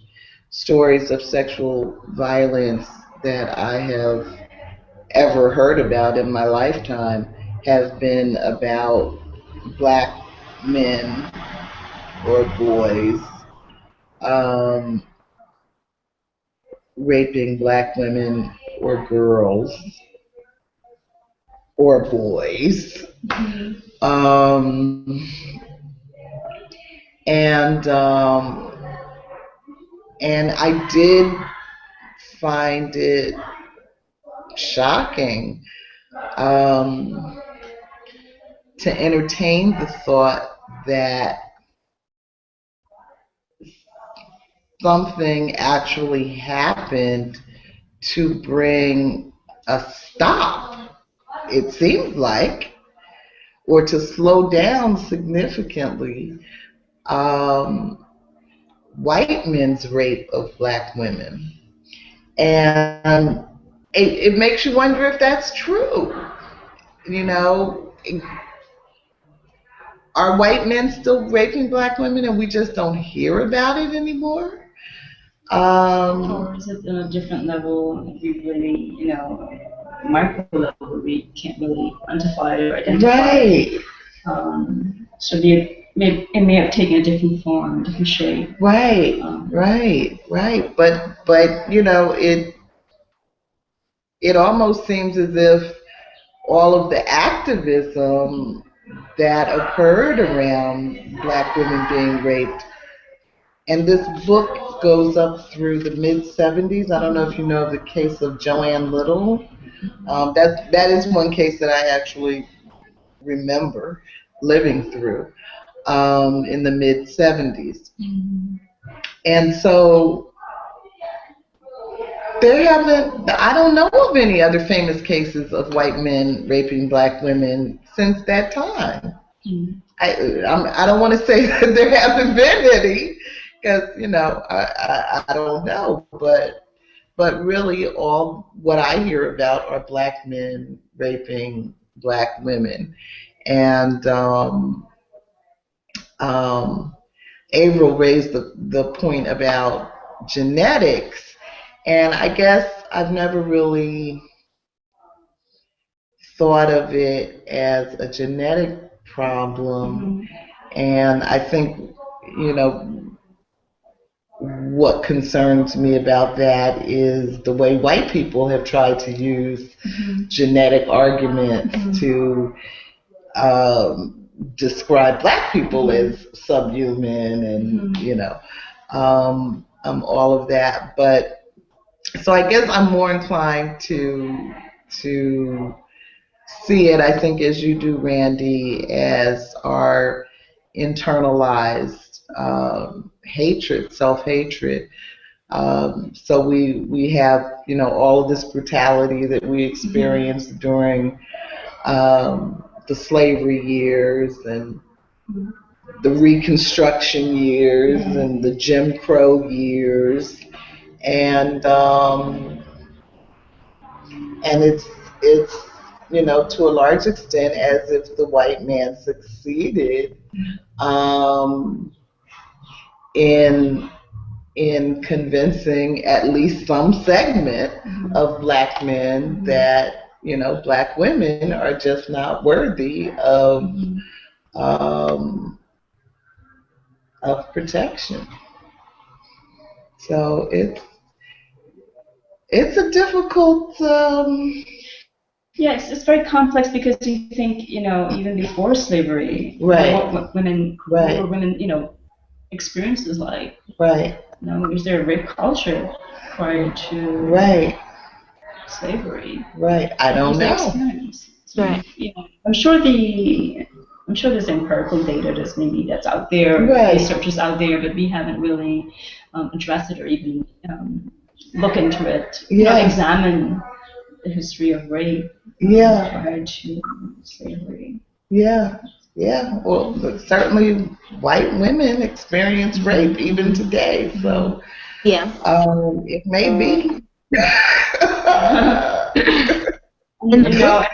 stories of sexual violence that I have ever heard about in my lifetime have been about black men or boys um, raping black women or girls or boys. Um, and and I did find it shocking um, to entertain the thought that something actually happened to bring a stop, it seems like, or to slow down significantly white men's rape of black women. And it makes you wonder if that's true. You know, are white men still raping black women and we just don't hear about it anymore? Or is it on a different level? We really, micro level, we can't really quantify or identify. Right. So it may have taken a different form, different shape. Right. Right. But it almost seems as if all of the activism that occurred around black women being raped, and this book goes up through the mid 70s. I don't know if you know of the case of Joanne Little. That is one case that I actually remember living through in the mid 70s. And so I don't know of any other famous cases of white men raping black women since that time. I don't want to say that there haven't been any, because I don't know, but really all what I hear about are black men raping black women, and Avril raised the point about genetics, and I guess I've never really thought of it as a genetic problem. And I think, what concerns me about that is the way white people have tried to use genetic arguments to describe black people as subhuman and, all of that. But so I guess I'm more inclined to see it, I think, as you do, Randy, as our internalized hatred, self-hatred. So we have, all of this brutality that we experienced during the slavery years and the Reconstruction years and the Jim Crow years, and it's to a large extent as if the white man succeeded in convincing at least some segment of black men that black women are just not worthy of protection. So it's a difficult. Yes, it's very complex because you think, even before slavery, what women, experiences like. Is there a rape culture prior to slavery? I don't know. So, I'm sure there's empirical data that's out there, research is out there, but we haven't really addressed it or even look into it, examine the history of rape prior to slavery. Well, certainly white women experience rape even today, so it may be. In the book,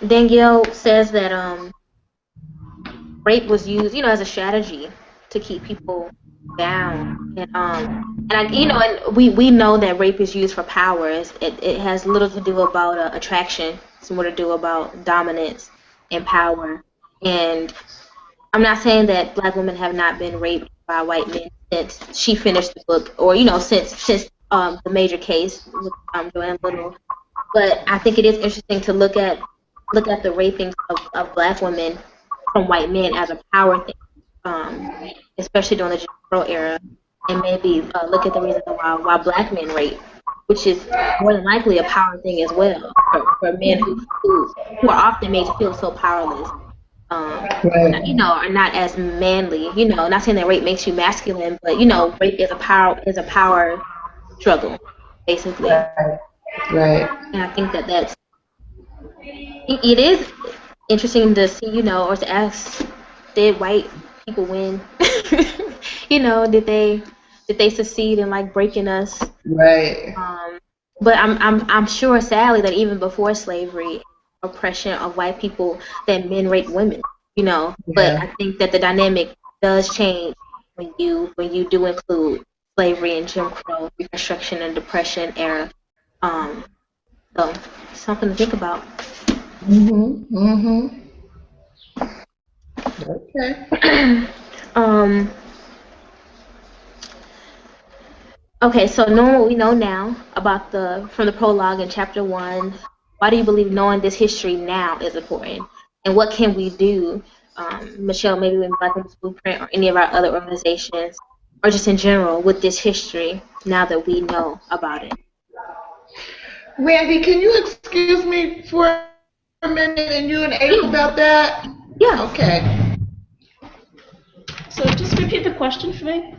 Danielle says that rape was used, as a strategy to keep people down, and we know that rape is used for power. It has little to do about attraction. It's more to do about dominance and power. And I'm not saying that black women have not been raped by white men since she finished the book, or since the major case with Joanne Little. But I think it is interesting to look at the raping of black women from white men as a power thing, especially during the Jim Crow era, and maybe look at the reason why black men rape, which is more than likely a power thing as well for men who are often made to feel so powerless. Right. Are not as manly. Not saying that rape makes you masculine, but rape is a power struggle, basically. Right. Right. And I think it is interesting to see, or to ask, did white people win? Did they succeed in like breaking us? Right. But I'm sure, sadly, that even before slavery, oppression of white people, that men raped women. But I Yeah. think that the dynamic does change when you do include slavery and Jim Crow, Reconstruction and Depression era. Um, so something to think about. Mhm. Mhm. Okay. um, okay, so knowing what we know now about from the prologue in chapter 1, why do you believe knowing this history now is important? And what can we do, Michelle, maybe in Black Women's Blueprint or any of our other organizations, or just in general, with this history now that we know about it? Randy, can you excuse me for a minute and you and Abe Yeah. about that? Yeah. Okay. So just repeat the question for me.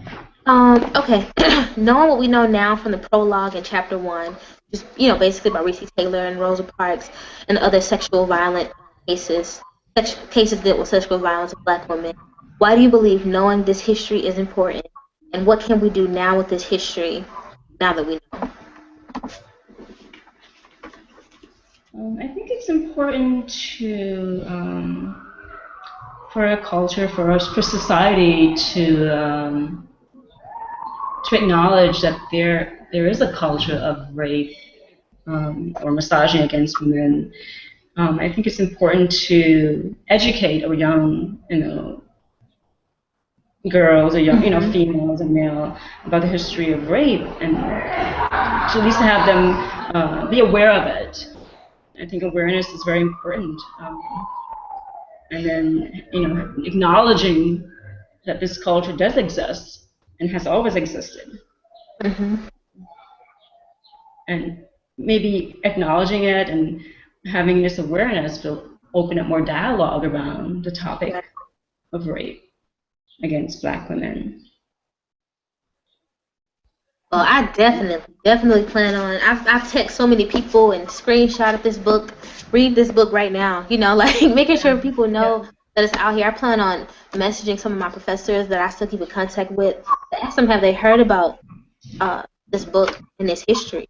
Okay. Knowing what we know now from the prologue in chapter 1, just basically by Reese Taylor and Rosa Parks and other sexual violent cases dealt with sexual violence of Black women. Why do you believe knowing this history is important, and what can we do now with this history now that we know? I think it's important for a culture, for us, for society to acknowledge that there is a culture of rape or misogyny against women. I think it's important to educate our young, girls or young, Mm-hmm. females and male about the history of rape, and to at least have them be aware of it. I think awareness is very important, and then acknowledging that this culture does exist and has always existed, Mm-hmm. and maybe acknowledging it and having this awareness will open up more dialogue around the topic of rape against Black women. Well, I definitely plan on. I've texted so many people and screenshotted this book. Read this book right now. Like making sure people know that it's out here. I plan on messaging some of my professors that I still keep in contact with to ask them have they heard about this book and its history.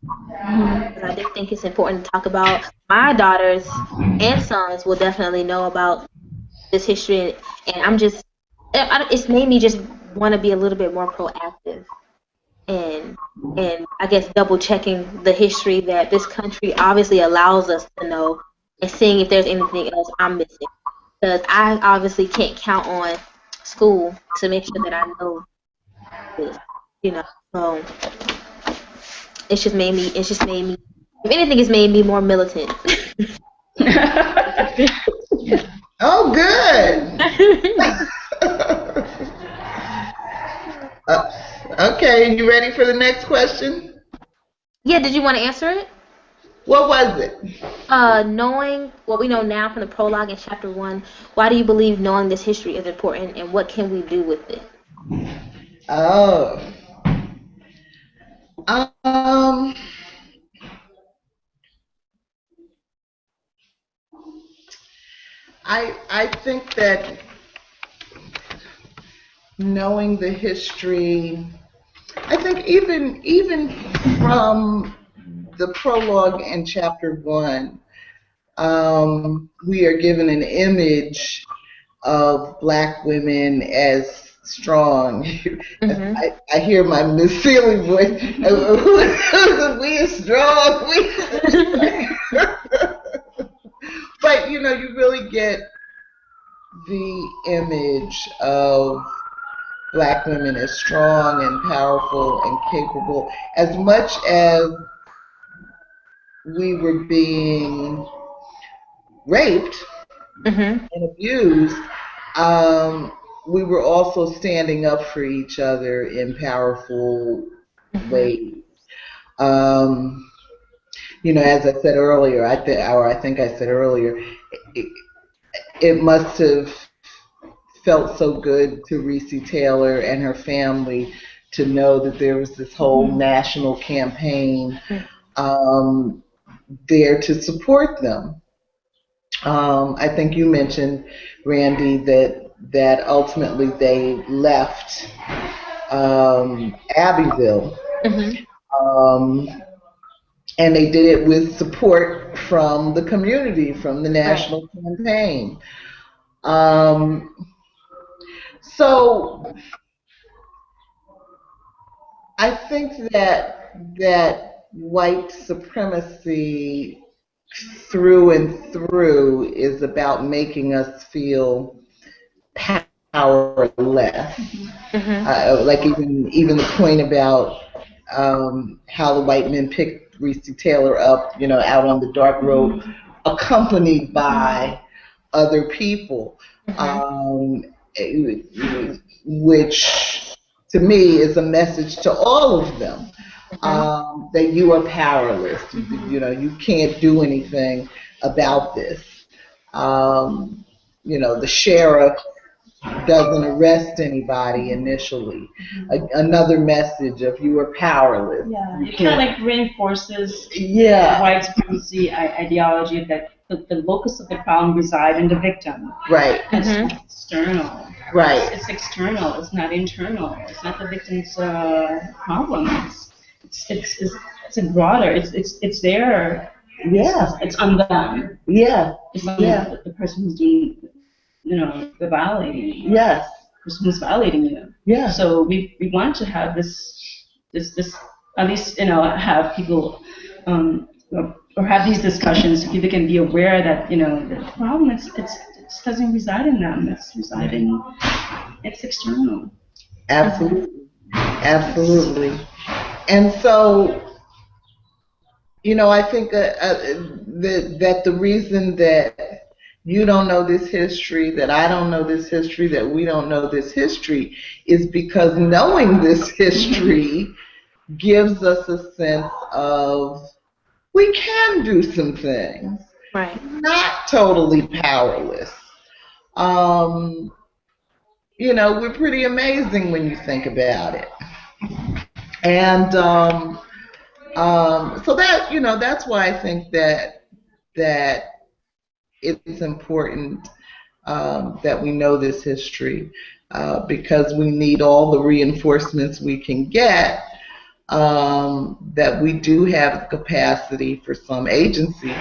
Because I do think it's important to talk about. My daughters and sons will definitely know about this history, and it's made me just want to be a little bit more proactive and I guess double checking the history that this country obviously allows us to know and seeing if there's anything else I'm missing. Because I obviously can't count on school to make sure that I know this, you know. So it's just made me if anything it's made me more militant. Oh, good. uh, okay, you ready for the next question? Yeah, did you want to answer it? What was it? Knowing what we know now from the prologue in chapter 1, why do you believe knowing this history is important and what can we do with it? Oh. Um, I think that knowing the history, I think even from the prologue in chapter 1, we are given an image of Black women as strong. Mm-hmm. I hear my Miss Sealy voice. We are strong. But you really get the image of Black women as strong and powerful and capable. As much as we were being raped Mm-hmm. and abused, um, we were also standing up for each other in powerful Mm-hmm. ways. Um, as I said earlier, I think I said earlier, it must have felt so good to Reese Taylor and her family to know that there was this whole national campaign um, there to support them. I think you mentioned, Randy, that ultimately they left Abbeville, um, and they did it with support from the community, from the national campaign. Um, so I think that white supremacy through and through is about making us feel powerless. Like even the point about how the white men picked Reese Taylor up, out on the dark road, accompanied by other people, which to me is a message to all of them, that you are powerless. You can't do anything about this. The sheriff doesn't arrest anybody initially. Another message of you are powerless. Yeah, it kind of like reinforces Yeah. white supremacy ideology that the locus of the problem reside in the victim. Right. It's external. Right. It's external. It's not internal. It's not the victim's problem. It's a broader. It's their. Yeah. It's on them. Yeah. It's on Yeah. the person who's doing, the violating. Yes. The person who's violating you. Yeah. So we want to have this at least have people or have these discussions so people can be aware that the problem it doesn't reside in them. It's external. Absolutely. Absolutely. And so, I think that the reason that you don't know this history, that I don't know this history, that we don't know this history is because knowing this history gives us a sense of we can do some things. Right. Not totally powerless. We're pretty amazing when you think about it. And so that's why I think that it's important that we know this history, because we need all the reinforcements we can get, that we do have the capacity for some agency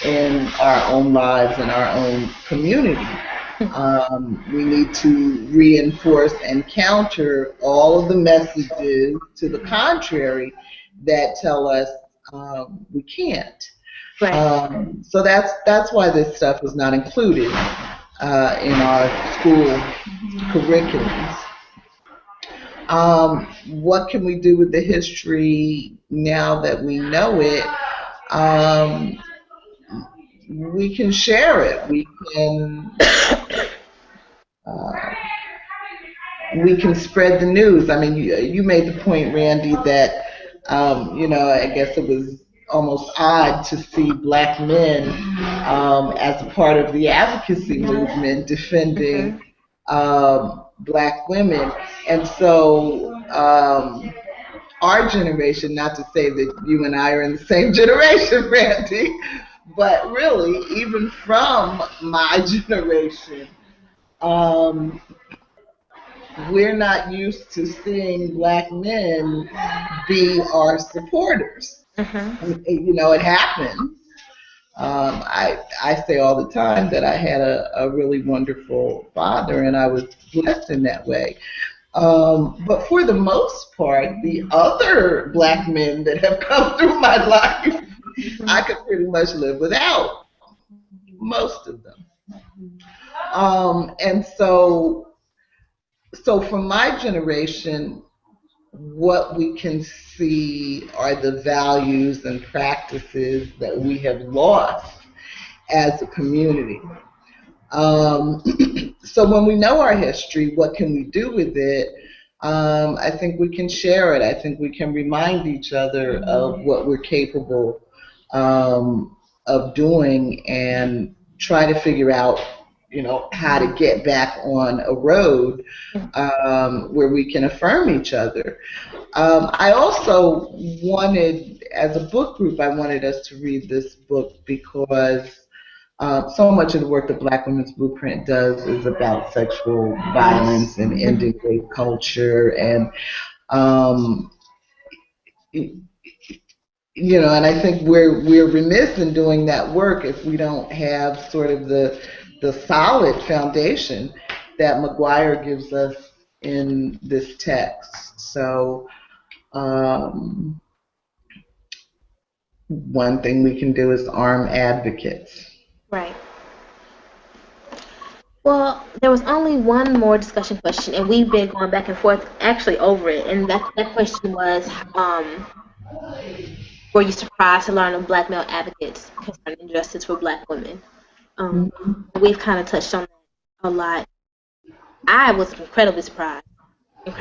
in our own lives, in our own community. We need to reinforce and counter all of the messages to the contrary that tell us we can't. Right. So that's why this stuff is not included in our school curriculums. What can we do with the history now that we know it? We can share it. We can spread the news. I mean, you made the point, Randy, that I guess it was almost odd to see black men as a part of the advocacy movement defending black women. And so our generation, not to say that you and I are in the same generation, Randy, but really, even from my generation, we're not used to seeing black men be our supporters. It happens. I say all the time that I had a really wonderful father, and I was blessed in that way. But for the most part, the other black men that have come through my life, I could pretty much live without most of them. And so from my generation, what we can see are the values and practices that we have lost as a community. So when we know our history, what can we do with it? I think we can share it. I think we can remind each other of what we're capable of doing and try to figure out how to get back on a road where we can affirm each other. I also wanted, as a book group, I wanted us to read this book because so much of the work that Black Women's Blueprint does is about sexual violence and ending rape culture, and um, and I think we're remiss in doing that work if we don't have sort of the solid foundation that McGuire gives us in this text. So one thing we can do is arm advocates. Right. Well, there was only one more discussion question, and we've been going back and forth actually over it. And that question was, were you surprised to learn of Black male advocates concerning justice for Black women? We've kind of touched on that a lot. I was incredibly surprised to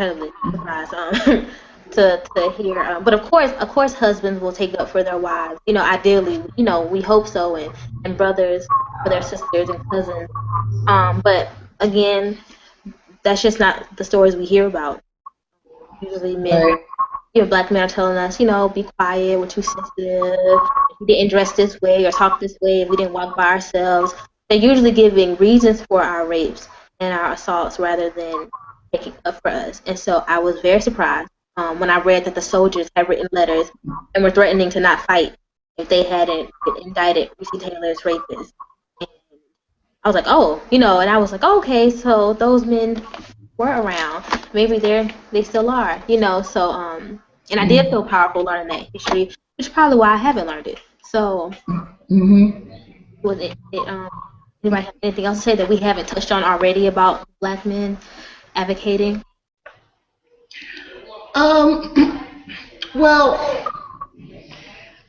hear. But of course, husbands will take up for their wives. Ideally, we hope so, and brothers for their sisters and cousins. But again, that's just not the stories we hear about. Usually, Black men are telling us, be quiet, we're too sensitive. If we didn't dress this way or talk this way, if we didn't walk by ourselves. They're usually giving reasons for our rapes and our assaults rather than taking up for us. And so I was very surprised when I read that the soldiers had written letters and were threatening to not fight if they hadn't indicted Recy Taylor's rapist. And I was like, oh, and I was like, oh, okay, so those men were around. Maybe they still are, So and I did feel powerful learning that history, which is probably why I haven't learned it. So was it anybody have anything else to say that we haven't touched on already about Black men advocating? Well,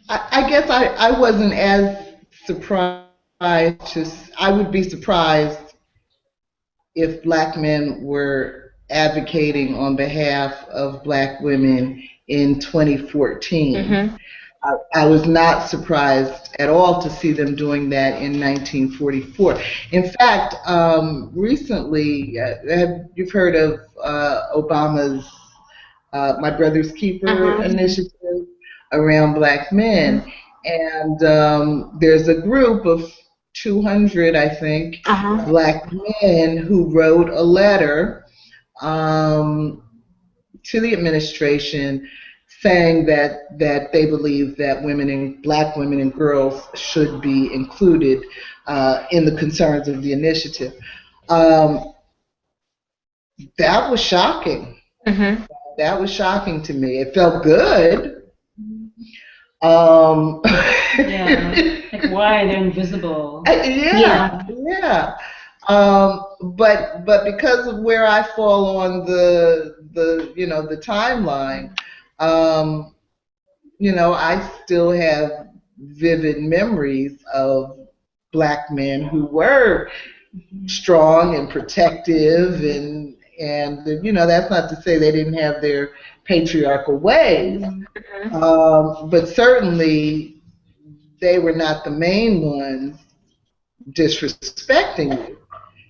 I guess I wasn't as surprised. I would be surprised if Black men were advocating on behalf of Black women in 2014. I was not surprised at all to see them doing that in 1944. In fact, recently, you've heard of Obama's My Brother's Keeper initiative around Black men. And there's a group of 200, I think, Black men who wrote a letter to the administration saying that they believe that Black women and girls should be included in the concerns of the initiative. That was shocking. That was shocking to me. It felt good. Like why they're invisible. Yeah. But because of where I fall on the timeline, I still have vivid memories of Black men who were strong and protective, and that's not to say they didn't have their patriarchal ways, but certainly they were not the main ones disrespecting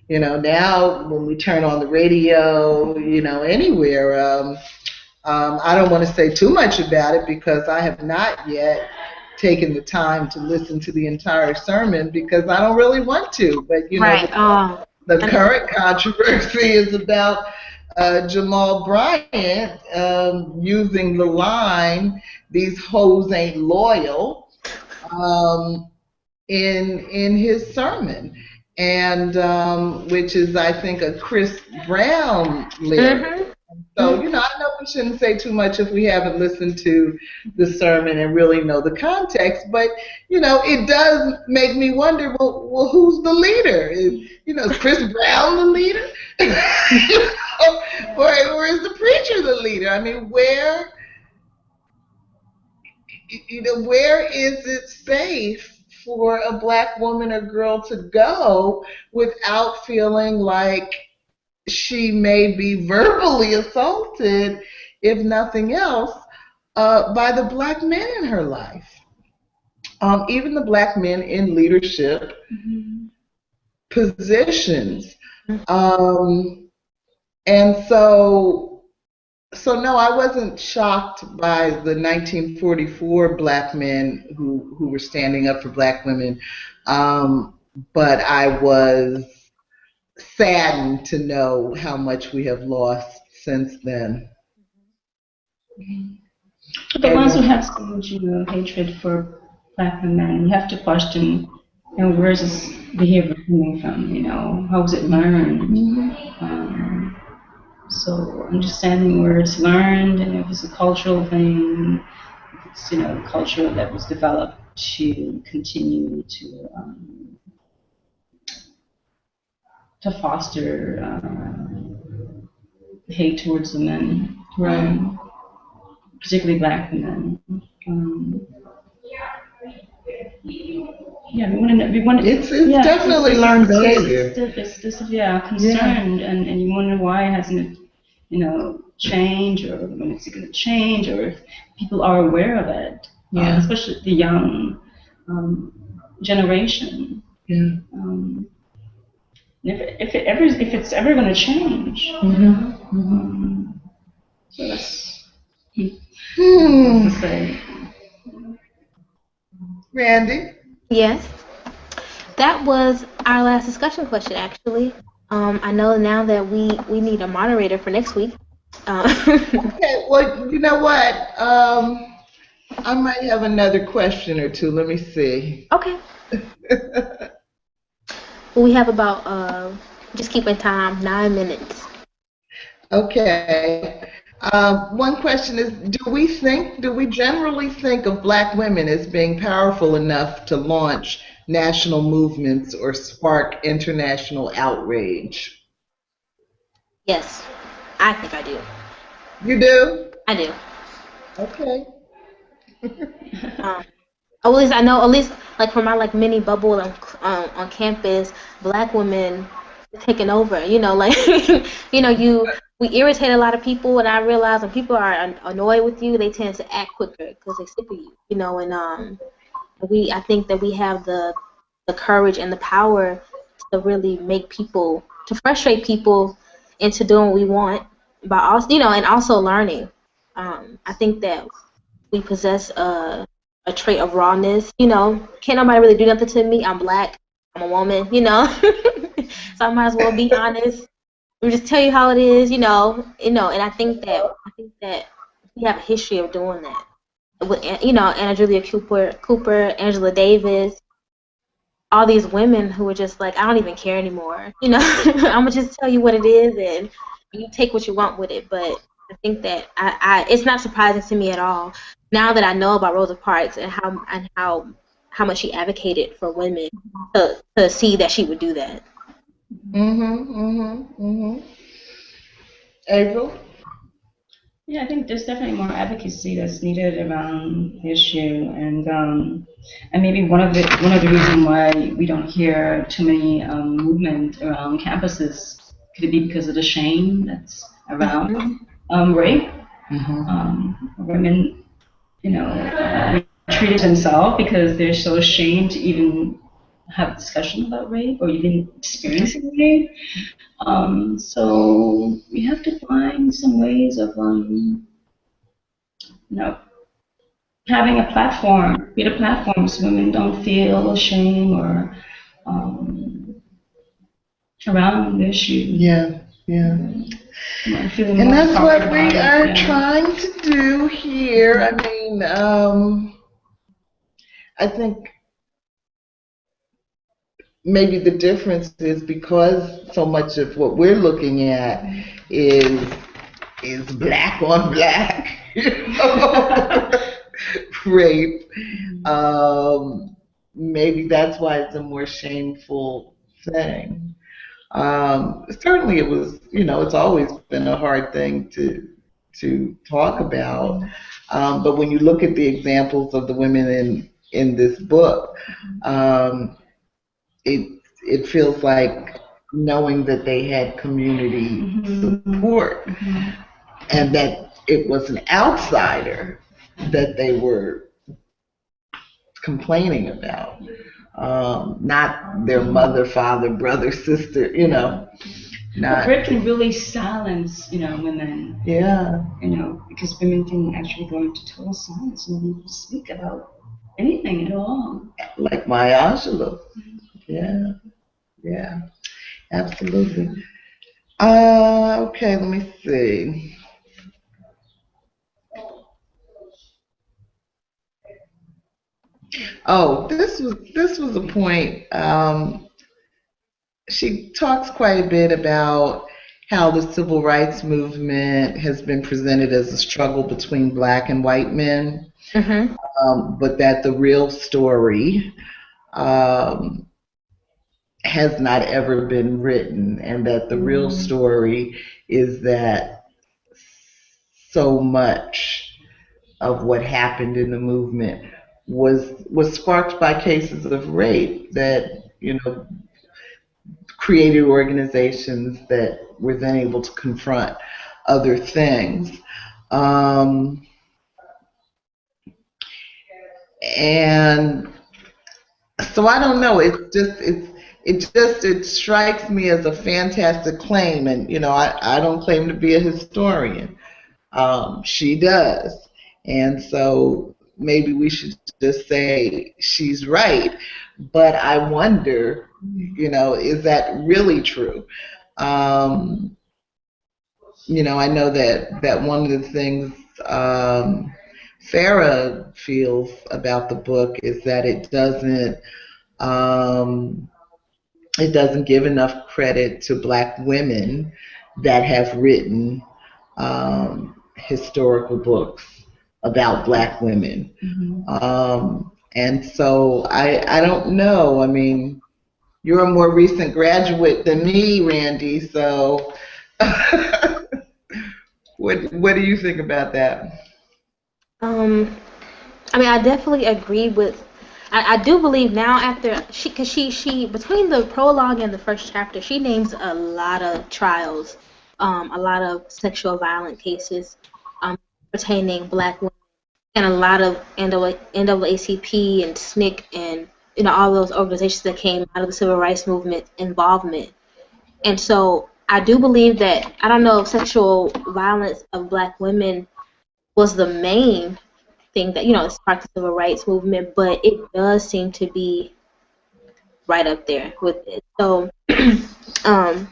you. Now when we turn on the radio, anywhere, I don't want to say too much about it because I have not yet taken the time to listen to the entire sermon because I don't really want to. But the current controversy is about Jamal Bryant using the line "These hoes ain't loyal" in his sermon, and which is, I think, a Chris Brown lyric. So, I know we shouldn't say too much if we haven't listened to the sermon and really know the context, but, it does make me wonder, well who's the leader? Is Chris Brown the leader? Or is the preacher the leader? I mean, where is it safe for a Black woman or girl to go without feeling like she may be verbally assaulted, if nothing else, by the Black men in her life? Even the Black men in leadership positions. And so no, I wasn't shocked by the 1944 black men who were standing up for black women, but I was saddened to know how much we have lost since then. The ones who have so much, hatred for black women, you have to question, where is this behavior coming from? How was it learned? So understanding where it's learned, and if it's a cultural thing, if it's a culture that was developed to continue to foster hate towards the men, right? Particularly black men. Yeah, we want to. It's definitely learned behavior. Concerned, and you wonder why hasn't it, changed, or when it's going to change, or if people are aware of it, especially the young generation. Yeah. If it's ever going to change. So that's to say. Randy? Yes. That was our last discussion question, actually. I know now that we need a moderator for next week. Okay, well, you know what? I might have another question or two. Let me see. Okay. Well, we have about, just keeping time, 9 minutes. Okay. One question is, do we generally think of black women as being powerful enough to launch national movements or spark international outrage? Yes, I think I do. You do? I do. Okay. At least I know, at least like for my mini bubble on campus, black women taking over. We irritate a lot of people, and I realize when people are annoyed with you, they tend to act quicker because they're sick of you. I think that we have the courage and the power to really to frustrate people into doing what we want, by also, and also learning. I think that we possess a trait of rawness. Can't nobody really do nothing to me. I'm black. I'm a woman. So I might as well be honest. We just tell you how it is. And I think that we have a history of doing that. With Anna Julia Cooper, Angela Davis, all these women who are just like, I don't even care anymore. I'm gonna just tell you what it is, and you take what you want with it. But I think that it's not surprising to me at all now that I know about Rosa Parks and how much she advocated for women to see that she would do that. Avril? Yeah, I think there's definitely more advocacy that's needed around the issue, and maybe one of the reasons why we don't hear too many movement around campuses, could it be because of the shame that's around rape? Women, treated themselves because they're so ashamed to even have a discussion about rape or even experiencing rape. So we have to find some ways of, having a platform, create a platform so women don't feel shame or around the issue. Yeah. And that's what we are trying to do here. I mean, I think maybe the difference is because so much of what we're looking at is black on black, rape. Maybe that's why it's a more shameful thing. Certainly it was, it's always been a hard thing to talk about. But when you look at the examples of the women in this book, it feels like knowing that they had community support and that it was an outsider that they were complaining about. not their mother, father, brother, sister, you know. But rape can really silence, women. Yeah. Because women can actually go into total silence and speak about anything at all. Like Maya Angelou. Yeah. Yeah. Absolutely. Okay, let me see. Oh, this was a point. She talks quite a bit about how the civil rights movement has been presented as a struggle between black and white men, but that the real story um, has not ever been written, and that the real story is that so much of what happened in the movement was sparked by cases of rape that created organizations that were then able to confront other things. Um, and so I don't know. It strikes me as a fantastic claim, and I don't claim to be a historian. She does, and so maybe we should just say she's right. But I wonder, is that really true? I know that one of the things Farah feels about the book is that um, it doesn't give enough credit to Black women that have written historical books about Black women. And so I don't know. I mean, you're a more recent graduate than me, Randy. So what do you think about that? I mean, I definitely agree with. I do believe now after because she between the prologue and the first chapter, she names a lot of trials, a lot of sexual violent cases, pertaining Black women, and a lot of NAACP and SNCC and all those organizations that came out of the civil rights movement involvement. And so I do believe that I don't know if sexual violence of Black women was the main thing that sparked the civil rights movement, but it does seem to be right up there with it. So, um,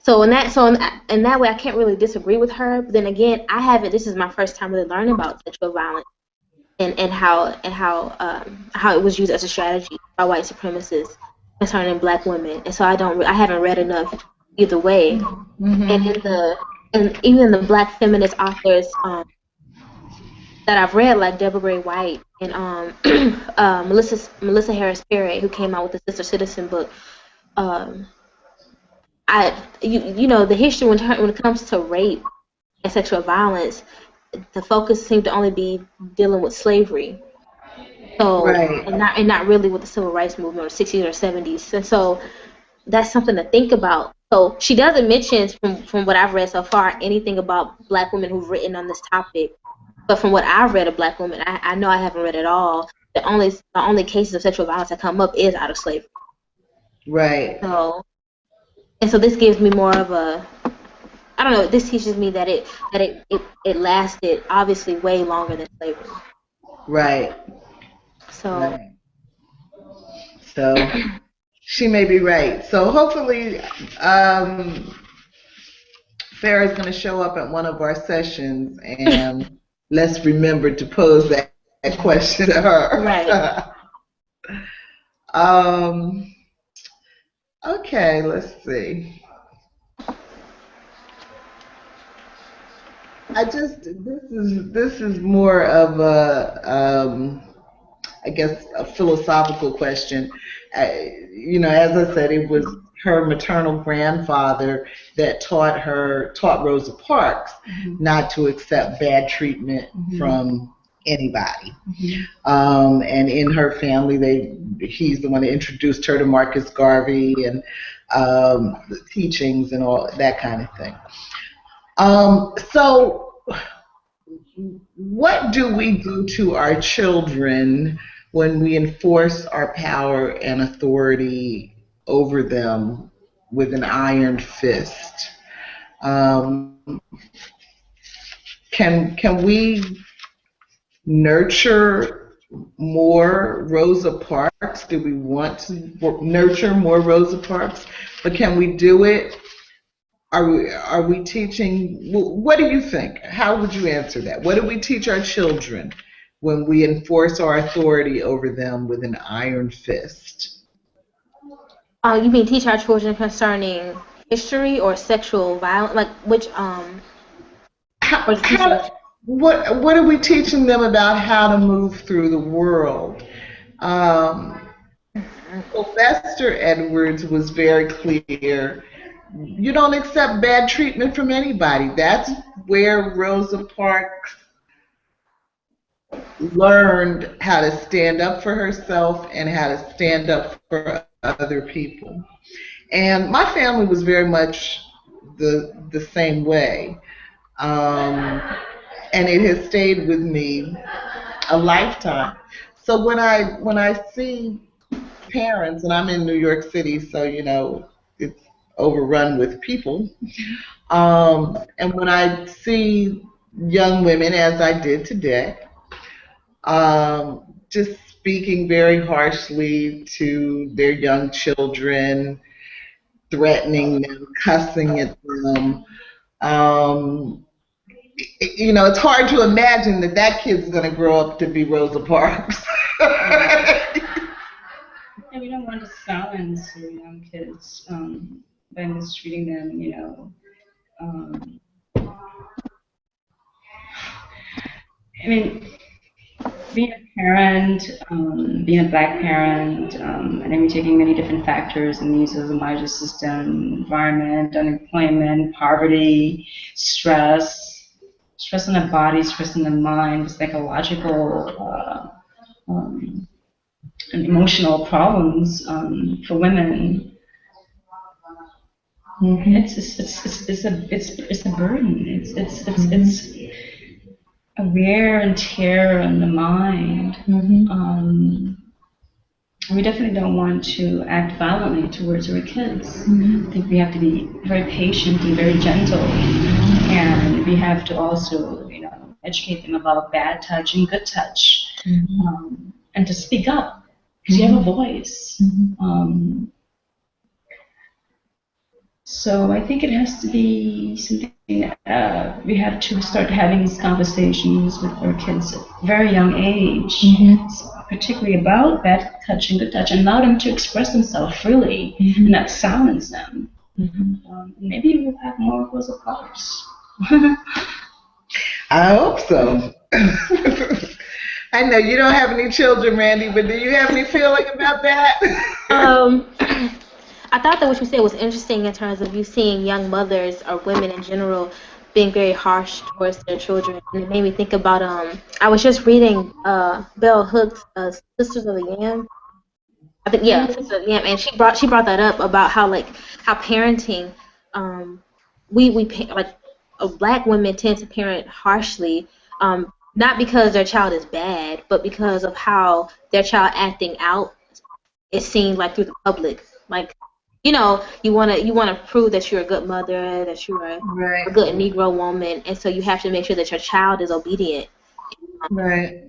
in that way, I can't really disagree with her. But then again, I haven't. This is my first time really learning about sexual violence and how it was used as a strategy by white supremacists concerning Black women. And so I haven't read enough either way. And even the Black feminist authors that I've read, like Deborah Gray White and Melissa Harris Perry, who came out with the Sister Citizen book. The history when it comes to rape and sexual violence, the focus seemed to only be dealing with slavery. So Right. and not really with the civil rights movement or 60s or 70s. And so that's something to think about. So she doesn't mention from what I've read so far anything about Black women who've written on this topic. But from what I've read of Black women, I know I haven't read it all. The only cases of sexual violence that come up is out of slavery. Right. So this gives me more of a, I don't know. This teaches me that it lasted obviously way longer than slavery. Right. So. Right. So she may be right. So hopefully, Farrah's going to show up at one of our sessions, and let's remember to pose that question to her. Right. Okay, let's see. This is more of a I guess a philosophical question. As I said, it was her maternal grandfather that taught Rosa Parks not to accept bad treatment from anybody. And in her family, he's the one that introduced her to Marcus Garvey and the teachings and all that kind of thing. So what do we do to our children when we enforce our power and authority over them with an iron fist. Um, can we nurture more Rosa Parks? Do we want to nurture more Rosa Parks? But can we do it? Are we teaching? What do you think? How would you answer that? What do we teach our children when we enforce our authority over them with an iron fist? You mean teach our children concerning history or sexual violence? Like which or the teacher? What are we teaching them about how to move through the world? Um, Sylvester Edwards was very clear. You don't accept bad treatment from anybody. That's where Rosa Parks learned how to stand up for herself and how to stand up for other people. And my family was very much the same way. Um, and it has stayed with me a lifetime. So when I see parents, and I'm in New York City, so it's overrun with people. And when I see young women, as I did today, just speaking very harshly to their young children, threatening them, cussing at them. Um, it's hard to imagine that kid's going to grow up to be Rosa Parks. And we don't want to silence our young kids by mistreating them. Um, I mean, being a parent, being a black parent, and then we're taking many different factors, and these are the larger system, environment, unemployment, poverty, stress on the body, stress on the mind, psychological and emotional problems for women. Mm-hmm. It's a burden. It's a wear and tear on the mind. Mm-hmm. We definitely don't want to act violently towards our kids. Mm-hmm. I think we have to be very patient and very gentle, and we have to also, educate them about bad touch and good touch, and to speak up because you have a voice. So I think it has to be something that we have to start having these conversations with our kids at a very young age, particularly about bad touch and good touch, and allow them to express themselves freely and not silence them. Maybe we'll have more Rosa Parks. I hope so. I know you don't have any children, Randy, but do you have any feeling about that? I thought that what you said was interesting in terms of you seeing young mothers or women in general being very harsh towards their children, and it made me think about I was just reading Bell Hooks' Sisters of the Yam. I think Sisters of the Yam, and she brought that up about how parenting black women tend to parent harshly, not because their child is bad, but because of how their child acting out is seen through the public. You wanna prove that you're a good mother, that you're a good Negro woman, and so you have to make sure that your child is obedient, right?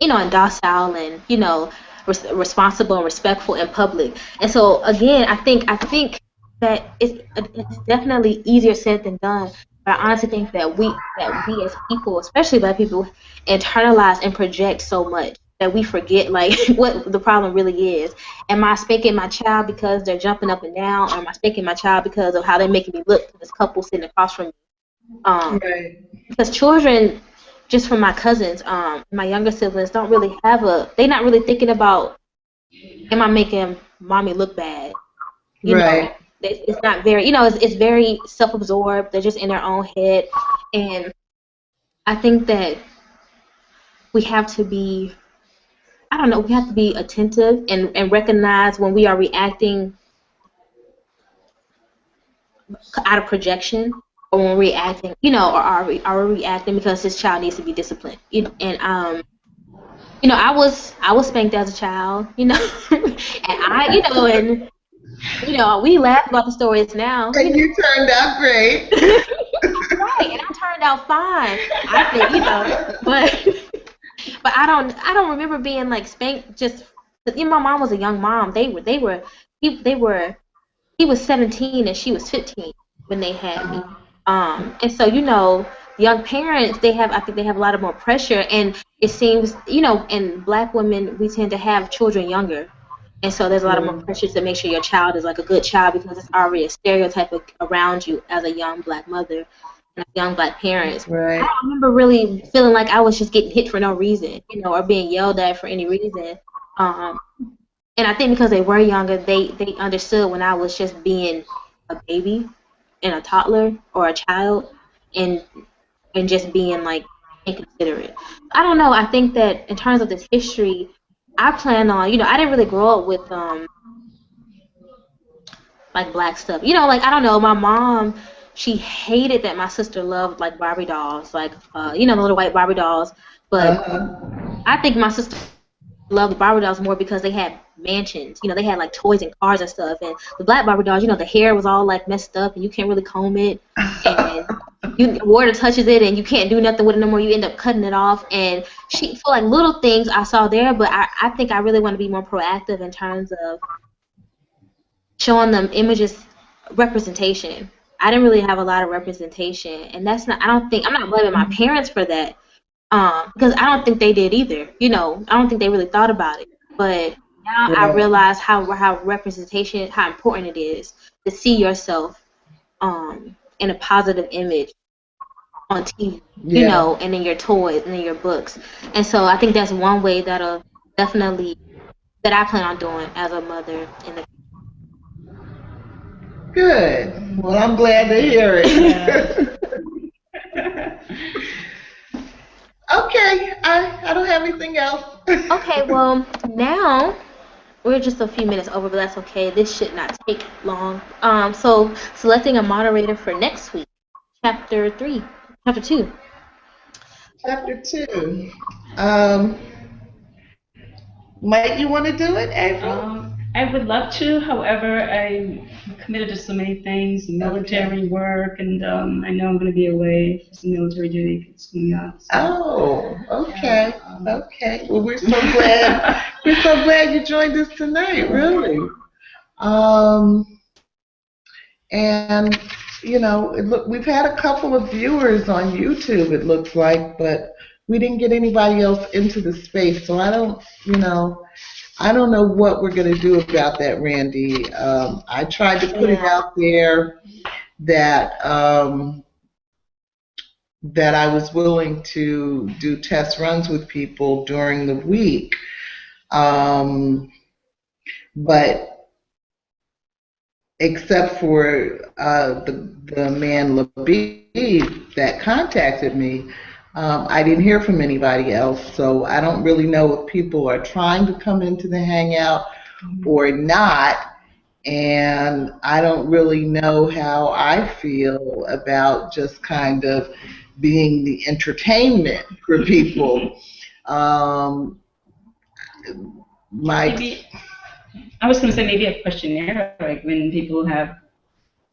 And docile, and responsible and respectful in public. And so again, I think that it's definitely easier said than done. But I honestly think that we as people, especially black people, internalize and project so much that we forget what the problem really is. Am I spanking my child because they're jumping up and down, or am I spanking my child because of how they're making me look to this couple sitting across from me? Because children, just from my cousins, my younger siblings, they're not really thinking about, am I making mommy look bad? It's not very, it's very self-absorbed. They're just in their own head. And I think that we have to be, we have to be attentive and recognize when we are reacting out of projection, or when we're reacting, or are we reacting because this child needs to be disciplined. And I was spanked as a child, and we laugh about the stories now, And you turned out great. right, and I turned out fine. I think, but but I don't remember being like spanked just. My mom was a young mom. He was 17 and she was 15 when they had me. And so, young parents, I think they have a lot of more pressure, and it seems, and black women, we tend to have children younger. And so there's a lot of more Yeah. pressure to make sure your child is like a good child because it's already a stereotype around you as a young black mother and young black parents. I Right. don't remember really feeling like I was just getting hit for no reason, or being yelled at for any reason. Um, and I think because they were younger, they understood when I was just being a baby and a toddler or a child, and just being like inconsiderate. I don't know. I think that in terms of this history, I plan on. I didn't really grow up with like black stuff. Like I don't know. My mom, she hated that my sister loved like Barbie dolls, like the little white Barbie dolls. But Uh-huh. I think my sister loved the Barbie dolls more because they had mansions. They had like toys and cars and stuff. And the black Barbie dolls, the hair was all like messed up and you can't really comb it. And water touches it and you can't do nothing with it no more. You end up cutting it off. And for like little things I saw there, but I think I really want to be more proactive in terms of showing them images, representation. I didn't really have a lot of representation, and that's not. I don't think I'm not blaming my parents for that, because I don't think they did either. I don't think they really thought about it. But now I Right. realize how representation, how important it is to see yourself in a positive image on TV, Yeah. and in your toys and in your books. And so I think that's one way that'll definitely that I plan on doing as a mother in the. Good. Well, I'm glad to hear Yeah. it. Okay. I don't have anything else. Okay, well, now we're just a few minutes over, but that's okay. This should not take long. So selecting a moderator for next week, chapter 3, chapter 2. Chapter 2. Um, Mike, you want to do it, April? I would love to. However, I'm committed to so many things, Okay. military work, and I know I'm going to be away for some military duty coming up. So, Oh, yeah, okay. Okay. Well, we're so glad. We're so glad you joined us tonight, really. Um, and we've had a couple of viewers on YouTube, it looks like, but we didn't get anybody else into the space. So I don't know what we're going to do about that, Randy. I tried to put it Yeah. out there that that I was willing to do test runs with people during the week, um, but except for the man Labib that contacted me, I didn't hear from anybody else. So I don't really know if people are trying to come into the Hangout or not. And I don't really know how I feel about just kind of being the entertainment for people. Um, my maybe I was going to say maybe a questionnaire, like when people have.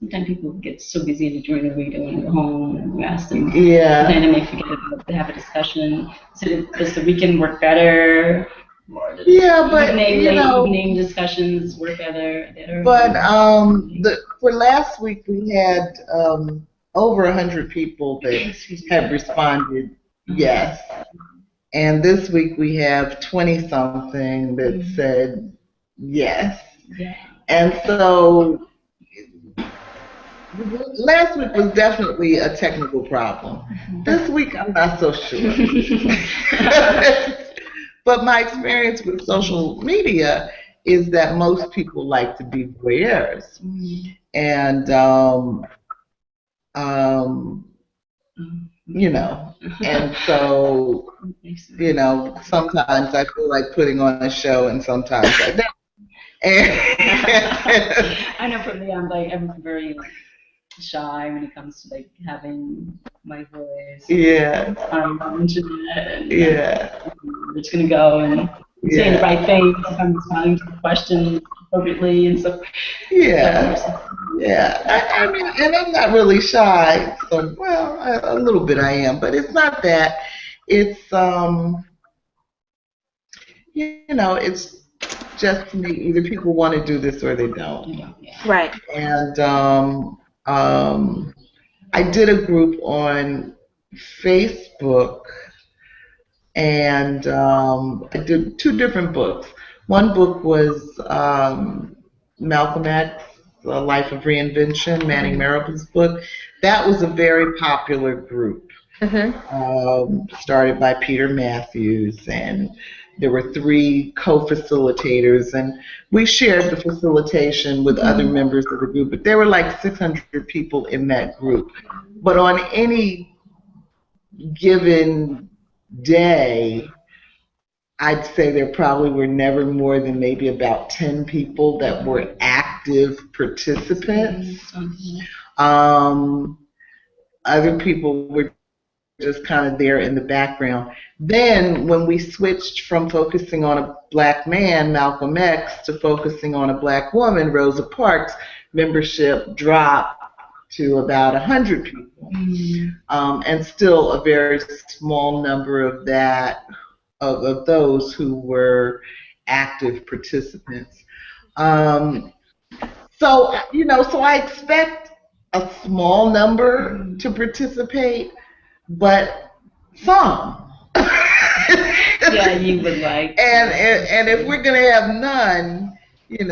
Sometimes people get so busy during the week they want to go home and you ask them. But then Yeah, they may forget to have a discussion. So does the weekend work better? Or does yeah, but evening, late evening discussions work better? but for last week we had over 100 people that have responded yes, and this week we have 20 something that said yes, Yeah. and so last week was definitely a technical problem. This week I'm not so sure. But my experience with social media is that most people like to be voyeurs. And, um, and so, sometimes I feel like putting on a show and sometimes I don't. And I know for me, I'm very shy when it comes to like having my voice. Yeah. On the internet, and Yeah. I'm just gonna go and saying the right things. I'm responding to the questions appropriately and so. Yeah. Yeah. I mean, and I'm not really shy. So, well, a little bit I am, but it's not that. It's it's just me. Either people want to do this or they don't. Right. And I did a group on Facebook, and I did two different books. One book was Malcolm X, The Life of Reinvention, Manning Marable's book. That was a very popular group. Started by Peter Matthews, and there were three co-facilitators, and we shared the facilitation with other members of the group, but there were like 600 people in that group. But on any given day, I'd say there probably were never more than maybe about 10 people that were active participants. Other people were just kind of there in the background. Then when we switched from focusing on a black man, Malcolm X, to focusing on a black woman, Rosa Parks, membership dropped to about 100 people. And still a very small number of those who were active participants. So I expect a small number to participate, but some. Yeah, you would like. And if we're gonna have none, then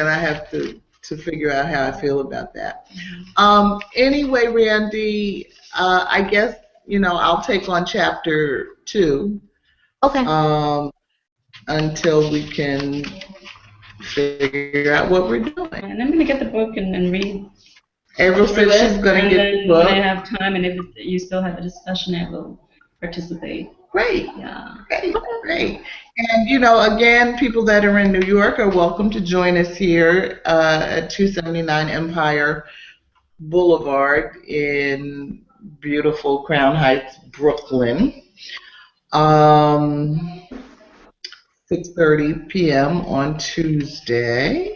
I have to figure out how I feel about that. Anyway, Randy, I guess I'll take on chapter 2. Okay. Until we can figure out what we're doing. And I'm gonna get the book and read. Avril said she's gonna get the book. When I have time, and if you still have a discussion, I will participate. Great. Yeah. Great. And again, people that are in New York are welcome to join us here at 279 Empire Boulevard in beautiful Crown Heights, Brooklyn. 6:30 p.m. on Tuesday.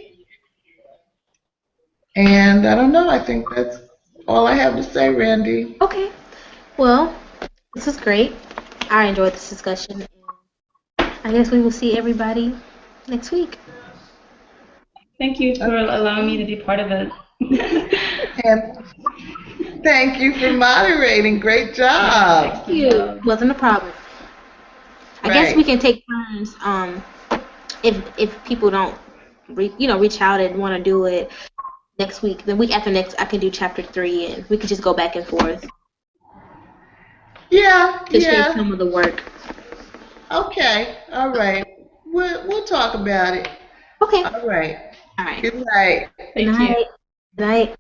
And I don't know, I think that's all I have to say, Randy. Okay. Well, this is great. I enjoyed this discussion. I guess we will see everybody next week. Thank you for allowing me to be part of it. And thank you for moderating. Great job. Thank you. Wasn't a problem. I guess we can take turns. If people don't, reach out and want to do it next week, the week after next, I can do chapter 3, and we can just go back and forth. Yeah. To share some of the work. Okay. All right. We'll talk about it. Okay. All right. Good night. Good night. Good night.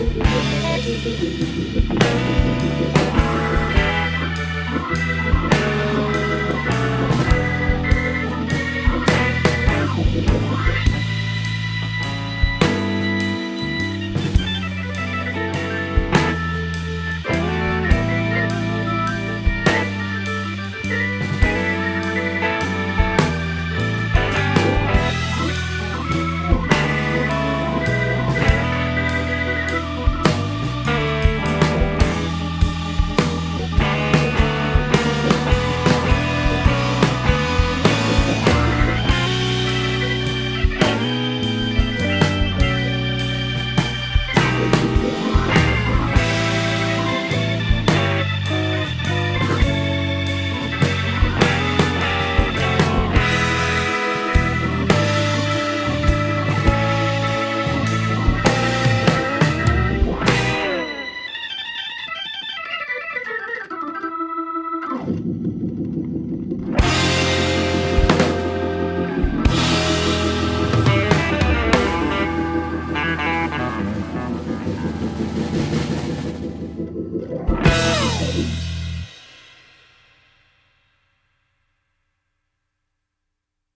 Thank you.